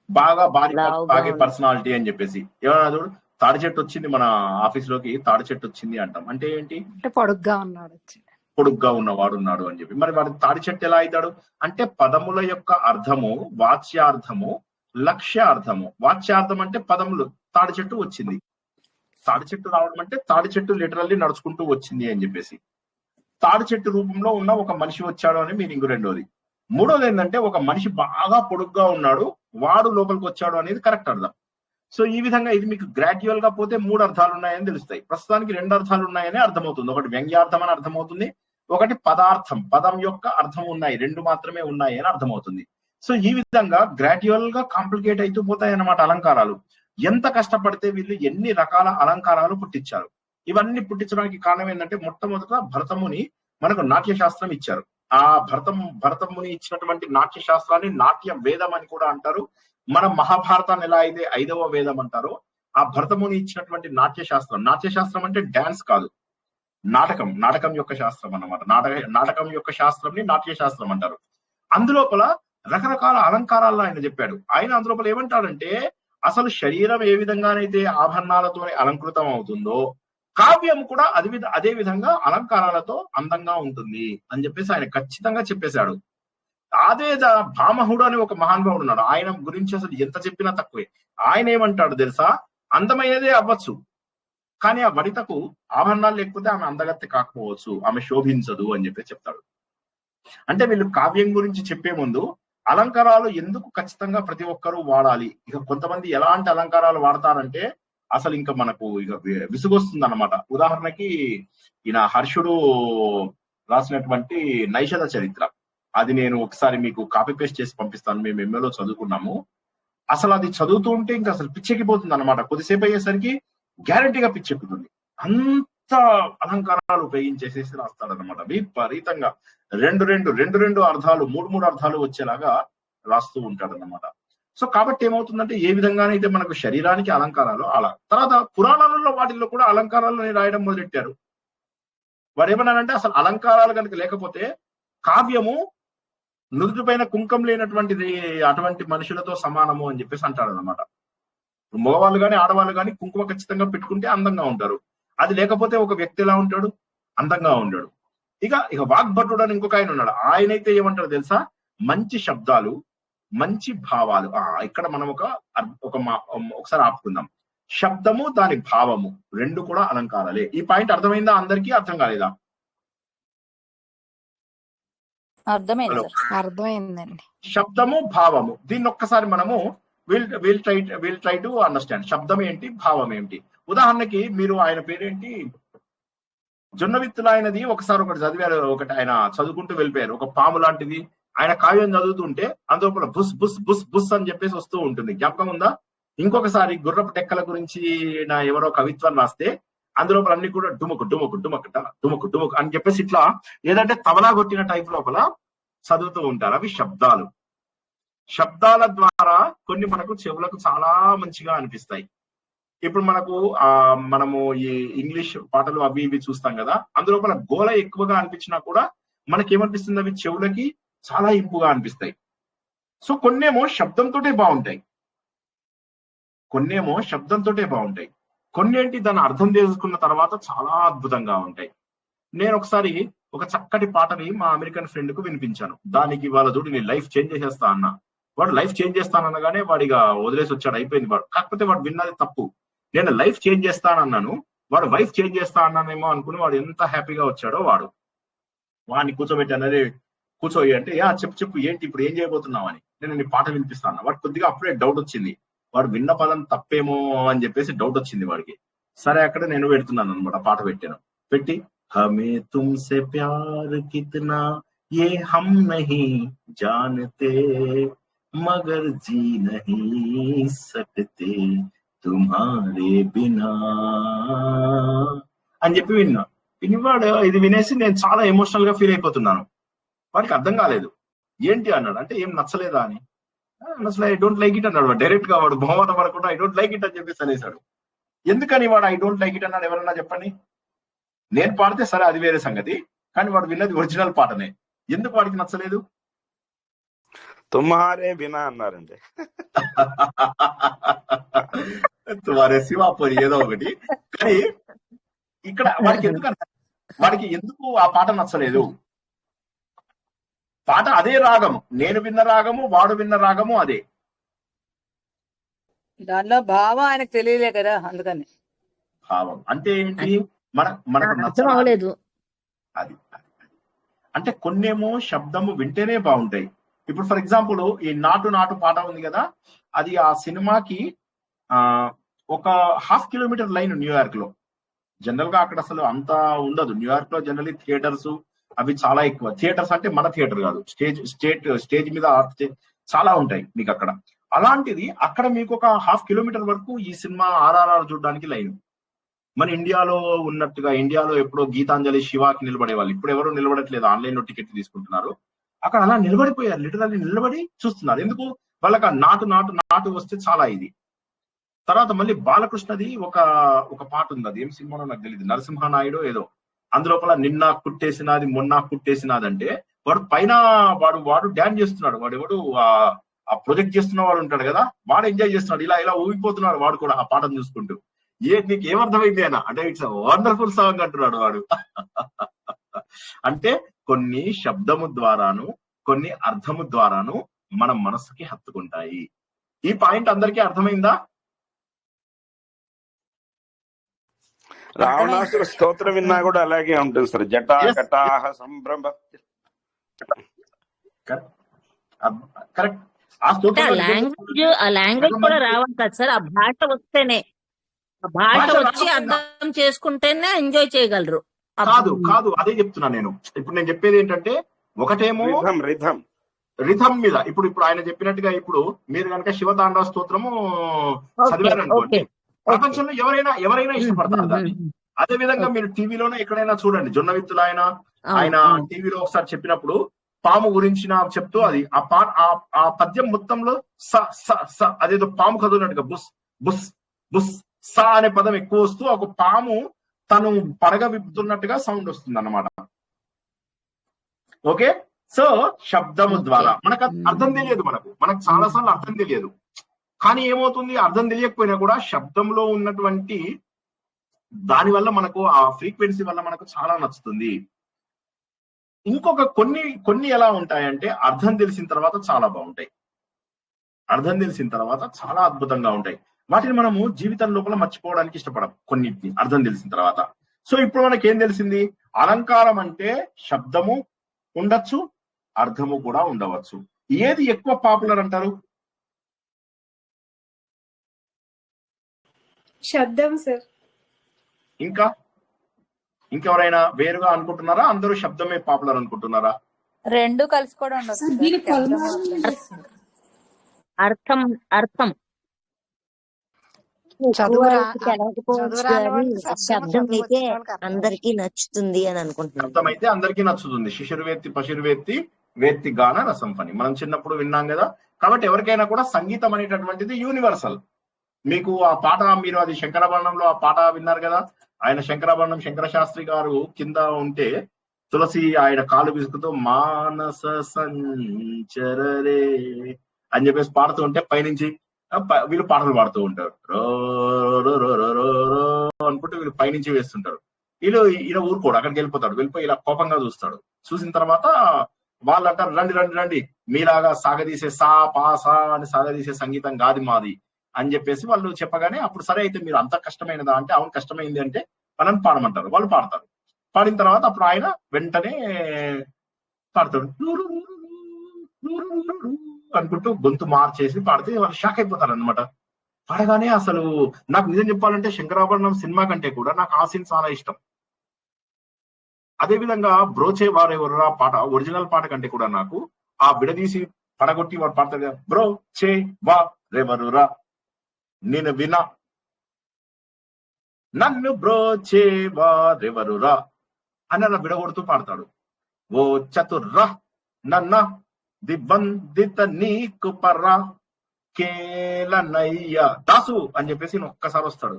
బాగా లావుగా బాగా ఉంది. పర్సనాలిటీ అని చెప్పేసి ఎవరైనా చూడు తాడి చెట్టు వచ్చింది మన ఆఫీస్ లోకి, తాడి చెట్టు వచ్చింది అంటాం. అంటే ఏంటి? అంటే పొడుగ్గా ఉన్నాడు వచ్చి. పొడుగ్గా ఉన్నవాడు ఉన్నాడు అని చెప్పి. మరి వాడు తాడి చెట్టు ఎలా అవుతాడు అంటే పదముల యొక్క అర్థము వాచ్యార్థము, లక్ష్యార్థము. వాచ్యార్థం అంటే పదములు, తాడి చెట్టు వచ్చింది. తాడి చెట్టు రావడం అంటే తాడి చెట్టు లిటరల్లీ నడుచుకుంటూ వచ్చింది అని చెప్పేసి. తాడి చెట్టు రూపంలో ఉన్న ఒక మనిషి వచ్చాడు అని మీనింగ్ రెండోది. మూడోది ఏంటంటే ఒక మనిషి బాగా పొడుగ్గా ఉన్నాడు, వాడు లోపలికి వచ్చాడు అనేది కరెక్ట్ అర్థం. సో ఈ విధంగా ఇది మీకు గ్రాడ్యువల్ గా పోతే 3 అర్థాలు ఉన్నాయని తెలుస్తాయి. ప్రస్తుతానికి 2 అర్థాలు ఉన్నాయని అర్థమవుతుంది. ఒకటి వ్యంగ్యార్థం అని అర్థమవుతుంది, ఒకటి పదార్థం, పదం యొక్క అర్థం ఉన్నాయి, 2 మాత్రమే ఉన్నాయి అని అర్థమవుతుంది. సో ఈ విధంగా గ్రాడ్యువల్ గా కాంప్లికేట్ అవుతూ పోతాయి అన్నమాట అలంకారాలు. ఎంత కష్టపడితే వీళ్ళు ఎన్ని రకాల అలంకారాలు పుట్టించారు. ఇవన్నీ పుట్టించడానికి కారణం ఏంటంటే మొట్టమొదట భరతముని మనకు నాట్య శాస్త్రం ఇచ్చారు. ఆ భరతముని ఇచ్చినటువంటి నాట్య శాస్త్రాన్ని నాట్య వేదం అని కూడా అంటారు. మన మహాభారతాన్ని ఎలా అయితే 5వ వేదం అంటారో, ఆ భరతముని ఇచ్చినటువంటి నాట్య శాస్త్రం అంటే డాన్స్ కాదు, నాటకం యొక్క శాస్త్రం అన్నమాట. నాటకం యొక్క శాస్త్రంని నాట్య శాస్త్రం అంటారు. అందులోపల రకరకాల అలంకారాలను ఆయన చెప్పాడు. ఆయన అందులోపల ఏమంటాడంటే అసలు శరీరం ఏ విధంగానైతే ఆభరణాలతో అలంకృతం అవుతుందో కావ్యం కూడా అదే విధంగా అలంకారాలతో అందంగా ఉంటుంది అని చెప్పేసి ఆయన ఖచ్చితంగా చెప్పేశాడు. అదే భామహుడు అని ఒక మహానుభావుడు ఉన్నాడు. ఆయన గురించి అసలు ఎంత చెప్పినా తక్కువే. ఆయన ఏమంటాడు తెలుసా, అందమయ్యేదే అవ్వచ్చు, కానీ ఆ వనితకు ఆభరణాలు లేకపోతే ఆమె అందగత్తె కాకపోవచ్చు, ఆమె శోభించదు అని చెప్పి చెప్తాడు. అంటే వీళ్ళు కావ్యం గురించి చెప్పే ముందు అలంకారాలు ఎందుకు ఖచ్చితంగా ప్రతి ఒక్కరూ వాడాలి. ఇక కొంతమంది ఎలాంటి అలంకారాలు వాడతారంటే అసలు ఇంకా మనకు ఇక విసుగొస్తుంది అన్నమాట. ఉదాహరణకి ఈయన హర్షుడు రాసినటువంటి నైషధ చరిత్ర, అది నేను ఒకసారి మీకు కాపీ పేస్ట్ చేసి పంపిస్తాను. మేము ఎంఏలో చదువుకున్నాము. అసలు అది చదువుతూ ఉంటే ఇంకా అసలు పిచ్చెక్కిపోతుంది అనమాట. కొద్దిసేపు అయ్యేసరికి గ్యారంటీగా పిచ్చెక్కుతుంది. అంత అలంకారాలు ఉపయోగించేసేసి రాస్తాడనమాట. విపరీతంగా రెండు అర్థాలు 3 అర్థాలు వచ్చేలాగా రాస్తూ ఉంటాడనమాట. సో కాబట్టి ఏమవుతుందంటే ఏ విధంగానైతే మనకు శరీరానికి అలంకారాలు అలా, తర్వాత పురాణాలలో వాటిల్లో కూడా అలంకారాలను రాయడం మొదలెట్టారు. వారు ఏమన్నారంటే అసలు అలంకారాలు కనుక లేకపోతే కావ్యము నుదుటి పైన కుంకం లేనటువంటిది అటువంటి మనుషులతో సమానము అని చెప్పేసి అంటాడు అనమాట. మగవాళ్ళు కానీ ఆడవాళ్ళు కానీ కుంకుమ ఖచ్చితంగా పెట్టుకుంటే అందంగా ఉంటారు. అది లేకపోతే ఒక వ్యక్తి ఎలా ఉంటాడు, అందంగా ఉంటాడు. ఇక వాగ్భటుడు అని ఇంకొక ఆయన ఉన్నాడు. ఆయనైతే ఏమంటాడు తెలుసా, మంచి శబ్దాలు, మంచి భావాలు. ఇక్కడ మనం ఒకసారి ఆపుకుందాం. శబ్దము దాని భావము 2 కూడా అలంకారాలే. ఈ పాయింట్ అర్థమైందా? అందరికీ అర్థం కాలేదా? అర్థమైందండి. శబ్దము భావము, దీన్ని ఒక్కసారి మనము విల్ ట్రై టు అండర్స్టాండ్. శబ్దం ఏంటి, భావం ఏంటి? ఉదాహరణకి మీరు ఆయన పేరేంటి, జొన్న విత్తులు ఆయనది ఒకసారి ఒకటి చదివారు. ఒకటి ఆయన చదువుకుంటూ వెళ్ళిపోయారు. ఒక పాము లాంటిది ఆయన కావ్యం చదువుతుంటే అందులో బుస్ బుస్ బుస్ బుస్ అని చెప్పేసి వస్తూ ఉంటుంది. జ్ఞాపకం ఉందా? ఇంకొకసారి గుర్రపు టెక్కల గురించి నా ఎవరో కవిత్వం రాస్తే అందులో అన్ని కూడా డుముకు డుముకు డుమకుట డుముకు డుముకు అని చెప్పేసి ఇట్లా ఏదంటే తబలా కొట్టిన టైప్ లోపల చదువుతూ ఉంటారు. అవి శబ్దాలు. శబ్దాల ద్వారా కొన్ని మనకు చెవులకు చాలా మంచిగా అనిపిస్తాయి. ఇప్పుడు మనము ఈ ఇంగ్లీష్ పాటలు అవి ఇవి చూస్తాం కదా, అందులోపల గోల ఎక్కువగా అనిపించినా కూడా మనకేమనిపిస్తుంది, అవి చెవులకి చాలా ఇంపుగా అనిపిస్తాయి. సో కొన్నేమో శబ్దంతోటే బాగుంటాయి, కొన్నేంటి దాని అర్థం తెలుసుకున్న తర్వాత చాలా అద్భుతంగా ఉంటాయి. నేను ఒకసారి ఒక చక్కటి పాటని మా అమెరికన్ ఫ్రెండ్ కు వినిపించాను. దానికి వాళ్ళ తోటి నేను లైఫ్ చేంజ్ చేసేస్తా అన్నా. వాడు లైఫ్ చేంజ్ చేస్తాననగానే వాడిగా వదిలేసి వచ్చాడు, అయిపోయింది వాడు. కాకపోతే వాడు విన్నది తప్పు. నేను లైఫ్ చేంజ్ చేస్తానన్నాను, వాడు వైఫ్ చేంజ్ చేస్తా అన్నానేమో అనుకుని వాడు ఎంత హ్యాపీగా వచ్చాడో. వాడిని కూర్చోబెట్టానరే కూర్చోయి అంటే చెప్పు ఏంటి ఇప్పుడు ఏం చేయబోతున్నావు అని. నేను నీ పాట వినిపిస్తాను. వాడు కొద్దిగా అప్పుడే డౌట్ వచ్చింది, వాడు విన్న పదం తప్పేమో అని చెప్పేసి డౌట్ వచ్చింది వాడికి. సరే అక్కడ నేను పెడుతున్నాను అనమాట, పాట పెట్టాను. పెట్టి హమే తుమ్సే ప్యార్ కిత్నా ये हम नहीं जानते मगर जी नहीं सकते तुम्हारे बिना అని చెప్పి వినివాడు. ఇది వినేసి నేను చాలా ఎమోషనల్ గా ఫీల్ అయిపోతున్నాను. వాడికి అర్థం కాలేదు. ఏంటి అన్నాడు. అంటే ఏం నచ్చలేదా అని. అసలు ఐ డోంట్ లైక్ ఇట్ అన్నాడు డైరెక్ట్ గా. వాడు బహుమత పడకుండా ఐ డోంట్ లైక్ ఇట్ అని చెప్పేసి అనేసాడు. ఎందుకని వాడు ఐ డోంట్ లైక్ ఇట్ అన్నాడు ఎవరన్నా చెప్పండి. నేను పాడితే సరే అది వేరే సంగతి, కానీ వాడు విన్నది ఒరిజినల్ పాటనే. ఎందుకు వాడికి నచ్చలేదు? తుమ్హారే బినా అన్నారండి. తుమారే శివ పోయి ఏదో ఒకటి. కానీ ఇక్కడ వాడికి ఎందుకు ఆ పాట నచ్చలేదు? పాట అదే రాగము, నేను విన్న రాగము, వాడు విన్న రాగము అదే. దానిలో భావం ఆయనకు తెలియలే కదా, అందుకని. భావం అంటే ఏంటి? మనకు అర్థం నచ్చలేదు అవ్వలేదు. అది. అంటే కొన్నేమో శబ్దము వింటేనే బాగుంటాయి. ఇప్పుడు ఫర్ ఎగ్జాంపుల్ ఈ నాటు నాటు పాట ఉంది కదా, అది ఆ సినిమాకి ఒక 1/2 కిలోమీటర్ లైన్ న్యూయార్క్ లో. జనరల్ గా అక్కడ అసలు అంత ఉండదు. న్యూయార్క్ లో జనరల్లీ థియేటర్స్ అవి చాలా ఎక్కువ. థియేటర్స్ అంటే మన థియేటర్ కాదు, స్టేజ్ మీద చాలా ఉంటాయి మీకు అక్కడ. అలాంటిది అక్కడ మీకు ఒక 1/2 కిలోమీటర్ వరకు ఈ సినిమా ఆర్ఆర్ఆర్ చూడడానికి లైన్. మన ఇండియాలో ఉన్నట్టుగా, ఇండియాలో ఎప్పుడో గీతాంజలి శివాకి నిలబడేవాళ్ళు, ఇప్పుడు ఎవరు నిలబడట్లేదు, ఆన్లైన్ లో టికెట్ తీసుకుంటున్నారు. అక్కడ అలా నిలబడిపోయారు, లిటరల్లీ నిలబడి చూస్తున్నారు. ఎందుకు? వాళ్ళకి ఆ నాటు నాటు నాటు వస్తే చాలా ఇది. తర్వాత మళ్ళీ బాలకృష్ణది ఒక పాట ఉంది, అది ఏం సినిమాలో నాకు తెలియదు, నరసింహనాయుడు ఏదో. అందులోపల నిన్న కుట్టేసినది మొన్న కుట్టేసినది అంటే వాడు పైన వాడు డ్యాన్స్ చేస్తున్నాడు. వాడు ఎవడు ఆ ప్రొజెక్ట్ చేస్తున్న వాడు ఉంటాడు కదా, వాడు ఎంజాయ్ చేస్తున్నాడు, ఇలా ఇలా ఊగిపోతున్నాడు వాడు కూడా ఆ పాటను చూసుకుంటూ. నీకు ఏమర్థమైంది అయినా అంటే ఇట్స్ వండర్ఫుల్ సాంగ్ అంటున్నాడు వాడు. అంటే కొన్ని శబ్దము ద్వారాను కొన్ని అర్థము ద్వారాను మన మనసుకి హత్తుకుంటాయి. ఈ పాయింట్ అందరికీ అర్థమైందా? రావణాసుర స్తోత్రం విన్నా కూడా అలాగే ఉంటుంది సార్. జటా కటాహ సంభ్రమ. కరెక్ట్. ఆ లాంగ్వేజ్ కూడా రావాలి కదా సార్, ఆ భాష వస్తేనే, ఆ భాష వచ్చి అర్థం చేసుకుంటేనే ఎంజాయ్ చేయగలరు. కాదు అదే చెప్తున్నా నేను. ఇప్పుడు నేను చెప్పేది ఏంటంటే, ఒకటేమో రిథం మీద, ఇప్పుడు ఆయన చెప్పినట్టుగా ఇప్పుడు మీరు కనుక శివతాండవ స్తోత్రము చదివారనుకోండి, ప్రపంచంలో ఎవరైనా ఇష్టపడతారు దాన్ని. అదే విధంగా మీరు టీవీలోనే ఎక్కడైనా చూడండి, జొన్న విత్తులు ఆయన టీవీలో ఒకసారి చెప్పినప్పుడు పాము గురించి నాకు చెప్తూ అది ఆ పద్యం మొత్తంలో అదేదో పాము కదున్నట్టుగా బుస్ బుస్ బుస్ స అనే పదం ఎక్కువ వస్తూ ఒక పాము తను పడగ విప్పుతున్నట్టుగా సౌండ్ వస్తుంది అన్నమాట. ఓకే, సో శబ్దము ద్వారా మనకు అర్థం తెలియదు, మనకు చాలాసార్లు అర్థం తెలియదు. కానీ ఏమవుతుంది, అర్థం తెలియకపోయినా కూడా శబ్దంలో ఉన్నటువంటి దాని వల్ల మనకు ఆ ఫ్రీక్వెన్సీ వల్ల మనకు చాలా నచ్చుతుంది. ఇంకొక కొన్ని ఎలా ఉంటాయంటే, అర్థం తెలిసిన తర్వాత చాలా బాగుంటాయి, అర్థం తెలిసిన తర్వాత చాలా అద్భుతంగా ఉంటాయి. వాటిని మనము జీవితం లోపల మర్చిపోవడానికి ఇష్టపడం, కొన్నిటిని అర్థం తెలిసిన తర్వాత. సో ఇప్పుడు మనకి ఏం తెలిసింది? అలంకారం అంటే శబ్దము ఉండొచ్చు, అర్థము కూడా ఉండవచ్చు. ఏది ఎక్కువ పాపులర్ అంటారు? శబ్దం సార్. ఇంకెవరైనా వేరుగా అనుకుంటున్నారా? అందరూ శబ్దమే పాపులర్ అనుకుంటున్నారా? రెండు కలిసి కూడా ఉండొచ్చు. అర్థం శబ్దం అయితే అందరికీ నచ్చుతుంది అని అనుకుంటున్నాను. శబ్దం అయితే అందరికీ నచ్చుతుంది. శిశుర్వేత్తి పశుర్వేత్తి వేత్తి గాన రసం పని మనం చిన్నప్పుడు విన్నాం కదా. కాబట్టి ఎవరికైనా కూడా సంగీతం అనేటటువంటిది యూనివర్సల్. మీకు ఆ పాట, మీరు అది శంకరాభరణంలో ఆ పాట విన్నారు కదా, ఆయన శంకరాభరణం శంకర శాస్త్రి గారు కింద ఉంటే తులసి ఆయన కాలు విసుకుతూ మానస సంచరరే అని చెప్పేసి పాడుతూ ఉంటే పైనుంచి వీళ్ళు పాటలు పాడుతూ ఉంటారు, రో రో రో రో రో రో అనుకుంటూ వీళ్ళు పైనుంచి వేస్తుంటారు. ఈయన ఊరుకోడు, అక్కడికి వెళ్ళిపోయి ఇలా కోపంగా చూస్తాడు. చూసిన తర్వాత వాళ్ళు అంటారు, రండి రండి రండి, మీలాగా సాగదీసే సా పా సా అని సాగదీసే సంగీతం కాదు మాది అని చెప్పేసి వాళ్ళు చెప్పగానే, అప్పుడు సరే అయితే మీరు అంత కష్టమైనదా అంటే, అవును కష్టమైంది అంటే మనం పాడమంటారు. వాళ్ళు పాడతారు. పాడిన తర్వాత అప్పుడు ఆయన వెంటనే పాడతాడు అనుకుంటూ గొంతు మార్చేసి పాడితే వాళ్ళు షాక్ అయిపోతారు అనమాట. పాడగానే అసలు నాకు నిజం చెప్పాలంటే శంకరాభరణం సినిమా కంటే కూడా నాకు ఆ సీన్ చాలా ఇష్టం. అదే విధంగా బ్రోచే వారెవరురా పాట, ఒరిజినల్ పాట కంటే కూడా నాకు ఆ విడదీసి పడగొట్టి వాడు పాడతాడు కదా, బ్రో చే వా రెవరురా నేను వినా నన్ను బ్రోచే వారెవరురా అని అలా విడగొడుతూ పాడతాడు. ఓ చతుర్రా నన్న దిబందిత నీకు పర్రా కేలనయ్య దాసు అని చెప్పేసి ఒక్కసారి వస్తాడు.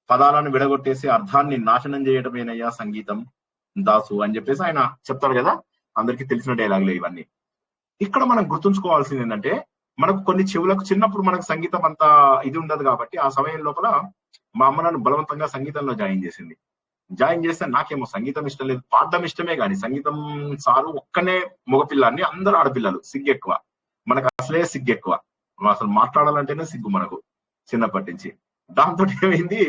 పదాలను విడగొట్టేసి అర్థాన్ని నాశనం చేయడమేనయ్యా సంగీతం దాసు అని చెప్పేసి ఆయన చెప్తాడు కదా. అందరికీ తెలిసిన డైలాగులు ఇవన్నీ. ఇక్కడ మనం గుర్తుంచుకోవాల్సింది ఏంటంటే, మనకు కొన్ని చెవులకు చిన్నప్పుడు మనకు సంగీతం అంత ఇది ఉండదు కాబట్టి ఆ సమయం లోపల మా అమ్మ నన్ను బలవంతంగా సంగీతంలో జాయిన్ చేసింది. జాయిన్ చేస్తే నాకేమో సంగీతం ఇష్టం లేదు, పాడడం ఇష్టమే కానీ సంగీతం సారు ఒక్కనే మగపిల్లాన్ని, అందరూ ఆడపిల్లలు, సిగ్గు ఎక్కువ. మనకు అసలే సిగ్గు ఎక్కువ, అసలు మాట్లాడాలంటేనే సిగ్గు మనకు చిన్నప్పటి నుంచి. దాంతో ఏమైంది,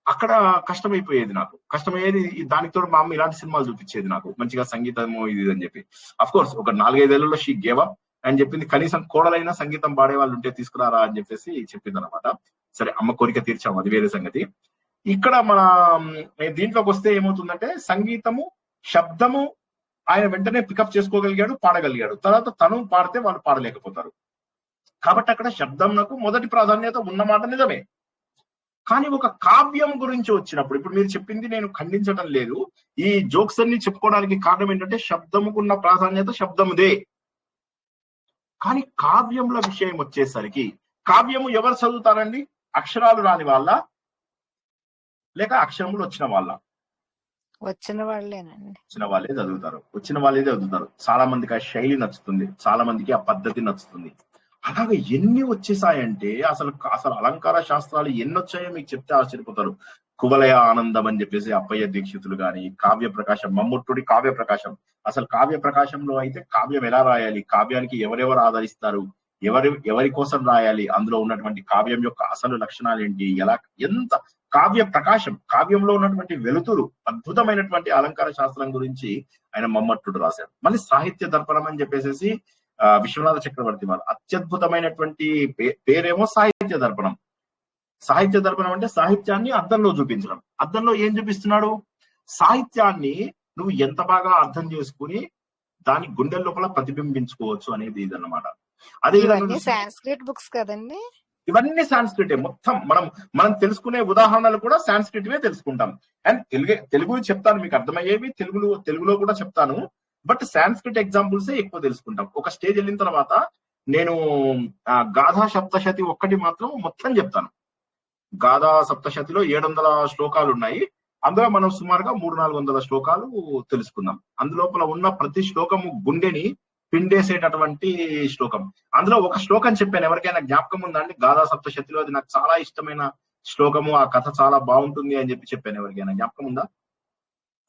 అక్కడ కష్టమైపోయేది నాకు, కష్టమయ్యేది. దానితో మా అమ్మ ఇలాంటి సినిమాలు చూపించేది నాకు, మంచిగా సంగీతము ఇది అని చెప్పి. అఫ్ కోర్స్ ఒక 4-5 ఏళ్లలో షీ గేవ్ అప్ అని చెప్పింది. కనీసం కోడలైనా సంగీతం పాడే వాళ్ళు ఉంటే తీసుకురారా అని చెప్పేసి చెప్పింది అనమాట. సరే, అమ్మ కోరిక తీర్చాము, అది వేరే సంగతి. ఇక్కడ మన దీంట్లోకి వస్తే ఏమవుతుందంటే, సంగీతము శబ్దము ఆయన వెంటనే పికప్ చేసుకోగలిగాడు, పాడగలిగాడు. తర్వాత తను పాడితే వాళ్ళు పాడలేకపోతారు. కాబట్టి అక్కడ శబ్దం నాకు మొదటి ప్రాధాన్యత ఉన్నమాట నిజమే. కానీ ఒక కావ్యం గురించి వచ్చినప్పుడు, ఇప్పుడు మీరు చెప్పింది నేను ఖండించడం లేదు, ఈ జోక్స్ అన్ని చెప్పుకోవడానికి కారణం ఏంటంటే శబ్దముకున్న ప్రాధాన్యత శబ్దముదే. కానీ కావ్యముల విషయం వచ్చేసరికి, కావ్యము ఎవరు చదువుతారండి? అక్షరాలు రాని వాళ్ళ, లేక అక్షరములు వచ్చిన వాళ్ళ? వచ్చిన వాళ్ళేనండి. వచ్చిన వాళ్ళే చదువుతారు, వచ్చిన వాళ్ళే చదువుతారు. చాలా మందికి ఆ శైలి నచ్చుతుంది, చాలా మందికి ఆ పద్ధతి నచ్చుతుంది. అలాగే ఎన్ని వచ్చేసాయంటే, అసలు అలంకార శాస్త్రాలు ఎన్ని వచ్చాయో మీకు చెప్తే ఆశ్చర్యపోతారు. కువలయ ఆనందం అని చెప్పేసి అప్పయ్య దీక్షితులు గాని, కావ్య ప్రకాశం, మమ్ముట్టుడి కావ్య ప్రకాశం. అసలు కావ్య ప్రకాశంలో అయితే కావ్యం ఎలా రాయాలి, కావ్యానికి ఎవరెవరు ఆదరిస్తారు, ఎవరి కోసం రాయాలి, అందులో ఉన్నటువంటి కావ్యం యొక్క అసలు లక్షణాలు ఏంటి, ఎలా, ఎంత కావ్య ప్రకాశం, కావ్యంలో ఉన్నటువంటి వెలుతురు, అద్భుతమైనటువంటి అలంకార శాస్త్రం గురించి ఆయన మమ్మట్టుడు రాశాడు. మళ్ళీ సాహిత్య దర్పణం అని చెప్పేసి విశ్వనాథ చక్రవర్తి వారు అత్యద్భుతమైనటువంటి పేరేమో సాహిత్య దర్పణం. సాహిత్య దర్పణం అంటే సాహిత్యాన్ని అద్దంలో చూపించడం. అద్దంలో ఏం చూపిస్తున్నాడు? సాహిత్యాన్ని నువ్వు ఎంత బాగా అర్థం చేసుకుని దాని గుండెల లోపల ప్రతిబింబించుకోవచ్చు అనేది ఇదన్నమాట. అదే ఇవన్నీ సాంస్క్రిట్ బుక్స్ కదండి, ఇవన్నీ సాంస్క్రిటే మొత్తం. మనం తెలుసుకునే ఉదాహరణలు కూడా సాంస్క్రిట్వే తెలుసుకుంటాం. అండ్ తెలుగు చెప్తాను, మీకు అర్థమయ్యేవి తెలుగులో కూడా చెప్తాను. బట్ సాంస్క్రిట్ ఎగ్జాంపుల్స్ ఎక్కువ తెలుసుకుంటాం. ఒక స్టేజ్ వెళ్ళిన తర్వాత నేను గాథా సప్తశతి ఒక్కటి మాత్రం మొత్తం చెప్తాను. గాథా సప్తశతిలో 700 శ్లోకాలు ఉన్నాయి. అందులో మనం సుమారుగా 300-400 శ్లోకాలు తెలుసుకుందాం. అందులోపల ఉన్న ప్రతి శ్లోకము గుండెని పిండేసేటటువంటి శ్లోకం. అందులో ఒక శ్లోకం చెప్పాను, ఎవరికైనా జ్ఞాపకం ఉందా అండి? గాథా సప్తశతిలో అది నాకు చాలా ఇష్టమైన శ్లోకము, ఆ కథ చాలా బాగుంటుంది అని చెప్పాను. ఎవరికైనా జ్ఞాపకం ఉందా?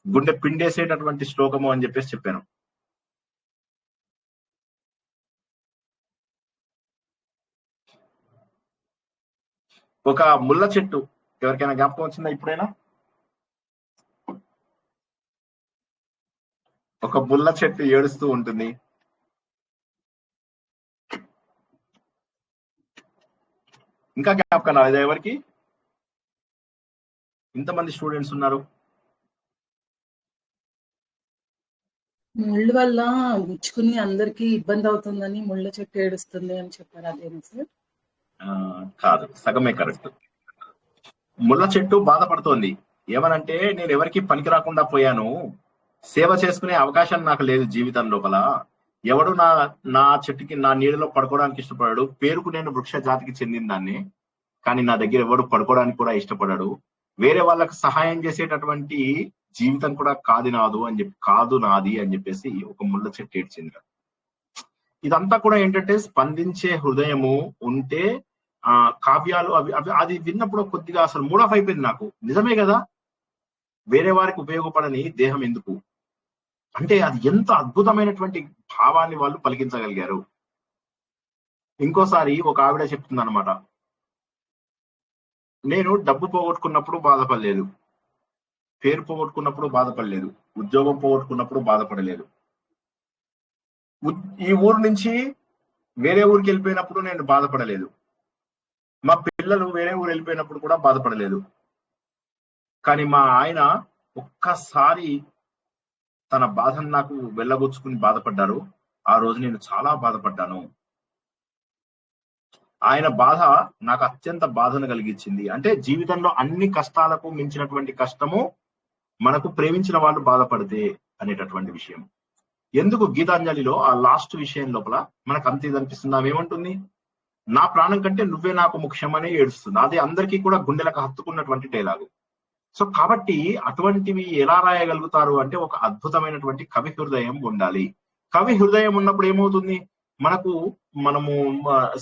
గుండె పిండేసేటటువంటి శ్లోకము అని చెప్పేసి చెప్పాను. ఒక ముళ్ళ చెట్టు, ఎవరికైనా జ్ఞాపకం వచ్చిందా ఇప్పుడైనా? ఒక ముళ్ళ చెట్టు ఏడుస్తూ ఉంటుంది. ఇంకా జ్ఞాపకం రాలేదా ఎవరికి? ఇంతమంది స్టూడెంట్స్ ఉన్నారు. ముళ్ళు వల్ల గుచ్చుకుని అందరికి ఇబ్బంది అవుతుందని ముళ్ళ చెట్టు ఏడుస్తుంది అని చెప్పారు, అదేనా సార్? కాదు, సగమే కరెక్ట్. ముళ్ళ చెట్టు బాధపడుతోంది. ఏమనంటే, నేను ఎవరికి పనికి రాకుండా పోయాను, సేవ చేసుకునే అవకాశం నాకు లేదు జీవితం లోపల, ఎవడు నా చెట్టుకి నా నీడలో పడుకోవడానికి ఇష్టపడాడు, పేరుకు నేను వృక్ష జాతికి చెందిన దాన్ని, కానీ నా దగ్గర ఎవడు పడుకోవడానికి కూడా ఇష్టపడాడు, వేరే వాళ్ళకి సహాయం చేసేటటువంటి జీవితం కూడా కాదు నాది అని చెప్పేసి ఒక ముళ్ళ చెట్టు ఏడ్చింది. ఇదంతా కూడా ఏంటంటే, స్పందించే హృదయము ఉంటే కావ్యాలు అది విన్నప్పుడు కొద్దిగా అసలు మూడ్ ఆఫ్ అయిపోయింది నాకు. నిజమే కదా, వేరే వారికి ఉపయోగపడని దేహం ఎందుకు అంటే, అది ఎంత అద్భుతమైనటువంటి భావాన్ని వాళ్ళు పలికించగలిగారు. ఇంకోసారి ఒక ఆవిడ చెప్తుంది అనమాట, నేను డబ్బు పోగొట్టుకున్నప్పుడు బాధపడలేదు, పేరు పోగొట్టుకున్నప్పుడు బాధపడలేదు, ఉద్యోగం పోగొట్టుకున్నప్పుడు బాధపడలేదు, ఈ ఊరు నుంచి వేరే ఊరికి వెళ్ళిపోయినప్పుడు నేను బాధపడలేదు, మా పిల్లలు వేరే ఊరు వెళ్ళిపోయినప్పుడు కూడా బాధపడలేదు, కానీ మా ఆయన ఒక్కసారి తన బాధను నాకు వెళ్ళగొచ్చుకుని బాధపడ్డారు, ఆ రోజు నేను చాలా బాధపడ్డాను. ఆయన బాధ నాకు అత్యంత బాధను కలిగించింది. అంటే జీవితంలో అన్ని కష్టాలకు మించినటువంటి కష్టము మనకు ప్రేమించిన వాళ్ళు బాధపడితే అనేటటువంటి విషయం. ఎందుకు గీతాంజలిలో ఆ లాస్ట్ విషయం లోపల మనకు అంత ఇది అనిపిస్తుంది, ఆమె ఏమంటుంది, నా ప్రాణం కంటే నువ్వే నాకు ముఖ్యమని ఏడుస్తుంది. అది అందరికీ కూడా గుండెలకు హత్తుకున్నటువంటి డైలాగు. సో కాబట్టి అటువంటివి ఎలా రాయగలుగుతారు అంటే, ఒక అద్భుతమైనటువంటి కవి హృదయం ఉండాలి. కవి హృదయం ఉన్నప్పుడు ఏమవుతుంది, మనము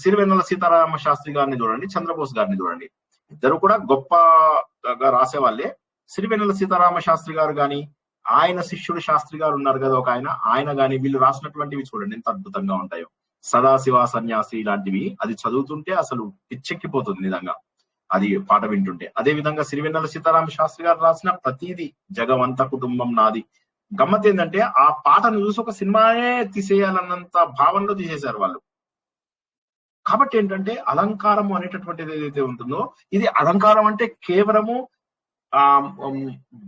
సిరివెన్నెల సీతారామ శాస్త్రి గారిని చూడండి, చంద్రబోస్ గారిని చూడండి, ఇద్దరు కూడా గొప్పగా రాసేవాళ్ళే. సిరివెన్నెల సీతారామ శాస్త్రి గారు గాని, ఆయన శిష్యుడు శాస్త్రి గారు ఉన్నారు కదా ఒక ఆయన గాని, వీళ్ళు రాసినటువంటివి చూడండి ఎంత అద్భుతంగా ఉంటాయో. సదాశివ సన్యాసి ఇలాంటివి అది చదువుతుంటే అసలు పిచ్చెక్కిపోతుంది నిజంగా అది పాట వింటుంటే. అదే విధంగా సిరివెన్నెల సీతారామ శాస్త్రి గారు రాసిన ప్రతిదీ, జగవంత కుటుంబం నాది. గమ్మత్ ఏంటంటే ఆ పాటను చూసి ఒక సినిమానే తీసేయాలన్నంత భావనలో తీసేశారు వాళ్ళు. కాబట్టి ఏంటంటే అలంకారం అనేటటువంటిది ఏదైతే ఉంటుందో, ఇది అలంకారం అంటే కేవలము